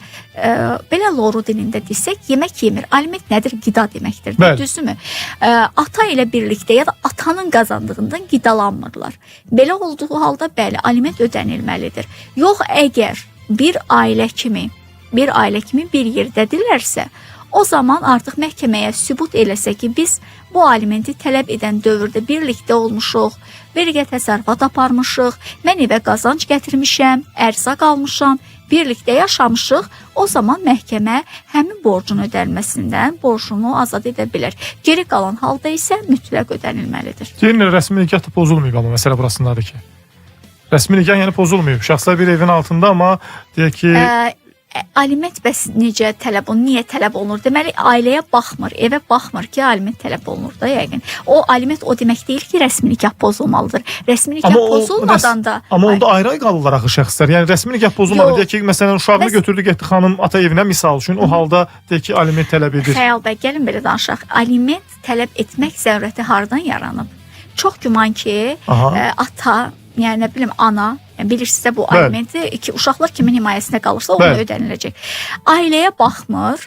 belə loru dilində desək, yemək yemir. Aliment nədir? Qida deməkdir. Düzdürmü? Ata ilə birlikdə ya da atanın qazandığından qidalanmırlar. Belə olduğu halda bəli, aliment ödənilməlidir. Yox, əgər bir ailə kimi bir yerdədirlərsə, o zaman artıq məhkəməyə sübut eləsə ki, biz bu alimenti tələb edən dövrdə birlikdə olmuşuq, birgə təsərrüfat aparmışıq, mən evə qazanc gətirmişəm, ərzaq almışam, birlikdə yaşamışıq, o zaman məhkəmə həmin borcun ödənilməsindən borcunu azad edə bilər. Geri qalan halda isə mütləq ödənilməlidir. Deyirlər, rəsmi nikah da pozulmayıb, amma məsələ burasındadır ki. Rəsmi nikah yəni pozulmayıb. Şəxslər bir evin altında, amma deyək ki... Aliment bəs necə tələb olunur, niyə tələb olunur? Deməli, ailəyə baxmır, evə baxmır ki, aliment tələb olunur da yəqin. O aliment o demək deyil ki, rəsmi nikah pozulmalıdır. Rəsmi nikah pozulmadan da... Amma onda ayrı qalırlar axı şəxslər. Yəni rəsmi nikah pozulmalı deyək ki, məsələn, uşağını götürdü, getdi xanım ata evinə, misal üçün, o halda deyək ki, aliment tələb edir. Xəyal bəy, gəlin belə danışaq. Aliment tələb etmək zərurəti hardan yaranıb? Çox güman ki, ata, yəni nə bilim, ana, bilirsinizsə bu alimenti uşaqlar kimin himayəsində qalırsa onu ödəniləcək. Ailəyə baxmır,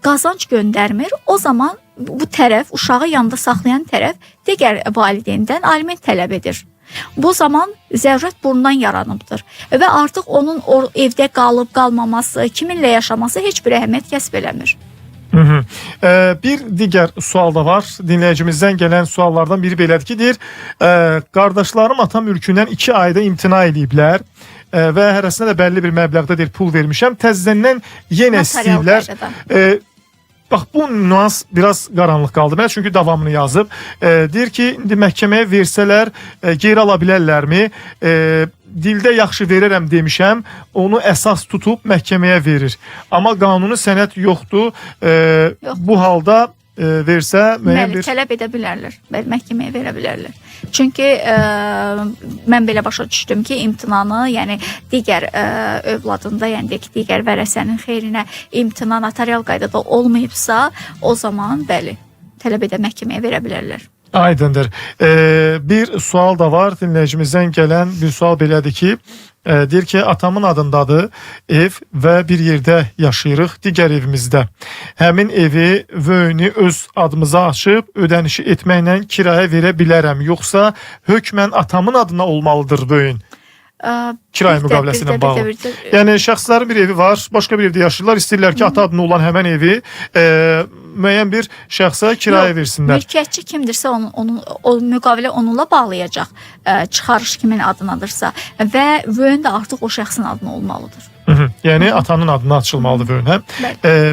qazanc göndərmir, o zaman bu tərəf, uşağı yanında saxlayan tərəf digər valideyndən aliment tələb edir. Bu zaman zərurət bundan yaranıbdır və artıq onun evdə qalıb qalmaması, kiminlə yaşaması heç bir əhəmiyyət kəsb eləmir. Bir digər sual da var. Dinləyicimizdən gələn suallardan biri belədir ki, deyir, qardaşlarım ata mülkündən 2 ayda imtina ediblər və hərəsinə də bəlli bir məbləğdə deyir, pul vermişəm. Təzədən yenə istəyirlər. Bax, bu nüans biraz qaranlıq qaldı. Mən çünki davamını yazıb. Deyir ki, indi məhkəməyə versələr, geri ala bilərlərmi? Dildə yaxşı verərəm demişəm, onu əsas tutub məhkəməyə verir. Amma qanuni sənəd yoxdur. Bu halda versə müəyyən bir... Tələb edə bilərlər, məhkəməyə verə bilərlər. Çünki mən belə başa düşdüm ki, imtinanı, yəni digər övladında, yəni digər vərəsənin xeyrinə imtina notarial qaydada olmayıbsa, o zaman bəli, tələb edə məhkəməyə verə bilərlər. Aydındır. Bir sual da var, dinləyicimizdən gələn bir sual belədir ki, deyir ki, atamın adındadır ev və bir yerdə yaşayırıq digər evimizdə. Həmin evi vöyünü öz adımıza açıb ödənişi etməklə kiraya verə bilərəm, yoxsa hökmən atamın adına olmalıdır vöyün? Kirayə müqaviləsi ilə bağlı. Yəni şəxslərin bir evi var, başqa bir evdə yaşayırlar, istəyirlər ki, ata adına olan həmən evi müəyyən bir şəxsə kirayə versinlər. Mülkiyyətçi kimdirsə o müqavilə onunla bağlayacaq. Çıxarış kimin adınadırsa və vöhün də artıq o şəxsin adına olmalıdır. Yəni atanın adına açılmalıdır vöhün, hə?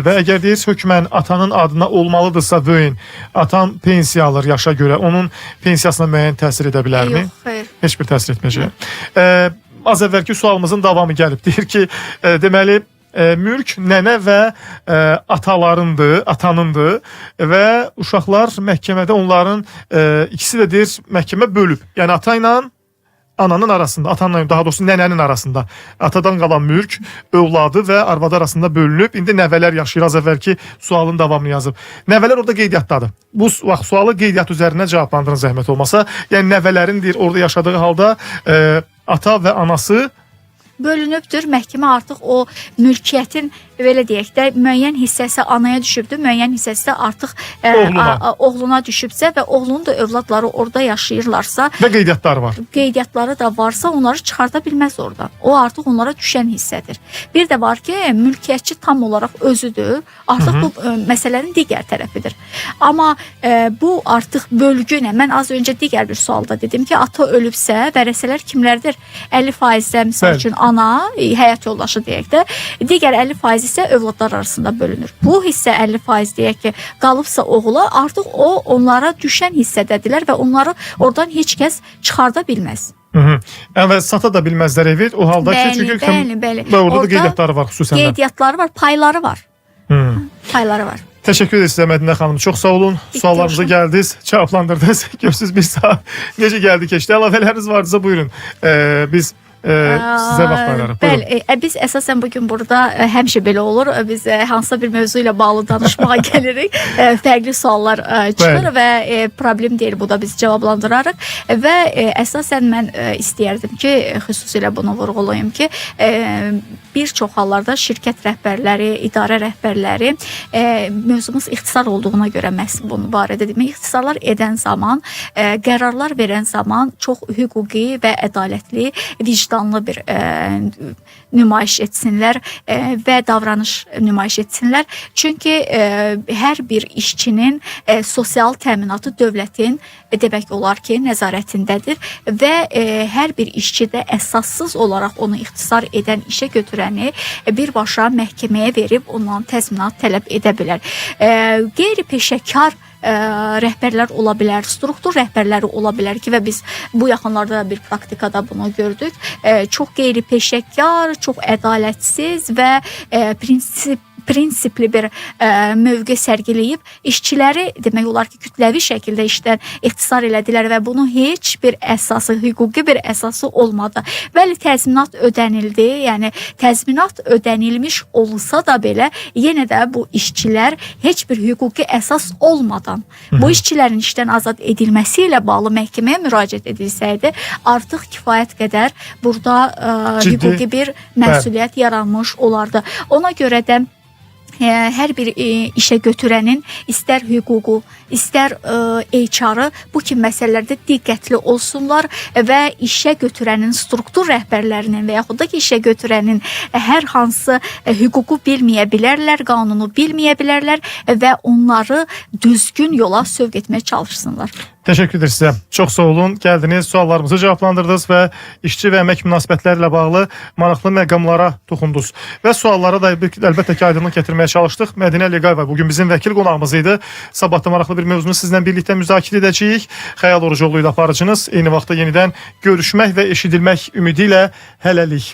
Və əgər deyir hökmən atanın adına olmalıdırsa vöhün, atan pensiya alır yaşa görə, onun pensiyasına müəyyən təsir edə bilərmi? Yox, xeyr. Heç bir təsir etməyəcək. Az əvvəlki sualımızın davamı gəlib. Deyir ki, deməli, mülk nənə və atanındır və uşaqlar məhkəmədə onların ikisi də deyir məhkəmə bölüb. Yəni ata ilə ananın arasında, atanla daha doğrusu nənənin arasında atadan qalan mülk, övladı və arvadı arasında bölünüb. İndi nəvələr yaşayır. Az əvvəlki sualın davamını yazıb. Nəvələr orada qeydiyyatdadır. Bu sualı qeydiyyat üzərindən cavablandırın zəhmət olmasa. Yəni nəvələrin deyir orada yaşadığı halda ata və anası bölünübdür. Məhkəmə artıq o mülkiyyətin belə deyək də müəyyən hissəsi anaya düşübdür, müəyyən hissəsi də artıq oğluna düşübsə və oğlunun da övladları orada yaşayırlarsa və qeydiyyatları var. Qeydiyyatları da varsa onları çıxarda bilməz oradan. O artıq onlara düşən hissədir. Bir də var ki, mülkiyyətçi tam olaraq özüdür. Artıq bu məsələnin digər tərəfidir. Amma bu artıq bölgünə, mən az öncə digər bir sualda dedim ki, ata ölübsə vərəsələr kimlərdir? 50% misal üçün ana, həyat yoldaşı deyək də, digər 50% isə övladlar arasında bölünür. Bu hissə 50% deyək ki, qalıbsa oğula, artıq o onlara düşən hissədədirlər və onları oradan heç kəs çıxarda bilməz. Və sata da bilməzlər evi o halda ki, çünki bəli. Orada da qeydiyyatları var xüsusən. Qeydiyyatları var, payları var. Payları var. Təşəkkür edirəm sizə Mədinə xanım. Çox sağ olun. Suallarımıza gəldiniz, cavablandırdınız. Görsünüz bir saat necə gəldi keçdi. Əlavələriniz varsa buyurun. Biz sizə vaxt ayırarıq. Bəli, biz əsasən bugün burada həmişə belə olur. Biz hansısa bir mövzu ilə bağlı danışmağa gəlirik. Fərqli suallar çıxır və problem deyil, bu da biz cavablandırarıq. Və əsasən mən istəyərdim ki, xüsusilə bunu vurğulayım ki, bir çox hallarda şirkət rəhbərləri, idarə rəhbərləri mövzumuz ixtisar olduğuna görə məhz bunun barədə demək, ixtisarlar edən zaman, qərarlar verən zaman çox hüquqi və ədalətli, vicdanlı bir nümayiş etsinlər və davranış nümayiş etsinlər. Çünki hər bir işçinin sosial təminatı dövlətin demək olar ki, nəzarətindədir və hər bir işçi də əsassız olaraq onu ixtisar edən işə götürəni birbaşa məhkəməyə verib ondan təzminat tələb edə bilər. Qeyri-peşəkar rəhbərlər ola bilər, struktur rəhbərləri ola bilər ki, və biz bu yaxınlarda bir praktikada bunu gördük. Çox qeyri-peşəkar, çox ədalətsiz və prinsipli bir mövqe sərgiləyib işçiləri demək olar ki, kütləvi şəkildə işdən ixtisar elədilər və bunun heç bir əsası, hüquqi bir əsası olmadı. Bəli, təzminat ödənildi, yəni təzminat ödənilmiş olsa da belə, yenə də bu işçilər heç bir hüquqi əsas olmadan bu işçilərin işdən azad edilməsi ilə bağlı məhkəməyə müraciət edilsəydi, artıq kifayət qədər burada hüquqi bir məsuliyyət yaranmış olardı. Ona görə də hər bir işə götürənin istər hüququ, istər HR-ı bu kimi məsələlərdə diqqətli olsunlar və işə götürənin struktur rəhbərlərinin və yaxud da ki, işə götürənin hər hansı hüququ bilməyə bilərlər, qanunu bilməyə bilərlər və onları düzgün yola sövq etməyə çalışsınlar. Təşəkkür edir sizə. Çox sağ olun. Gəldiniz, suallarımızı cavablandırdınız və işçi və əmək münasibətləri ilə bağlı maraqlı məqamlara toxundunuz. Və suallara da əlbəttə ki, aydınlıq gətirməyə çalışdıq. Mədinə Liqayeva bugün bizim vəkil qonağımız idi. Sabahda maraqlı bir mövzunu sizlə birlikdə müzakirə edəcəyik. Xəyal Orucoğlu ilə aparıcınız. Eyni vaxtda yenidən görüşmək və eşidilmək ümidi ilə hələlik.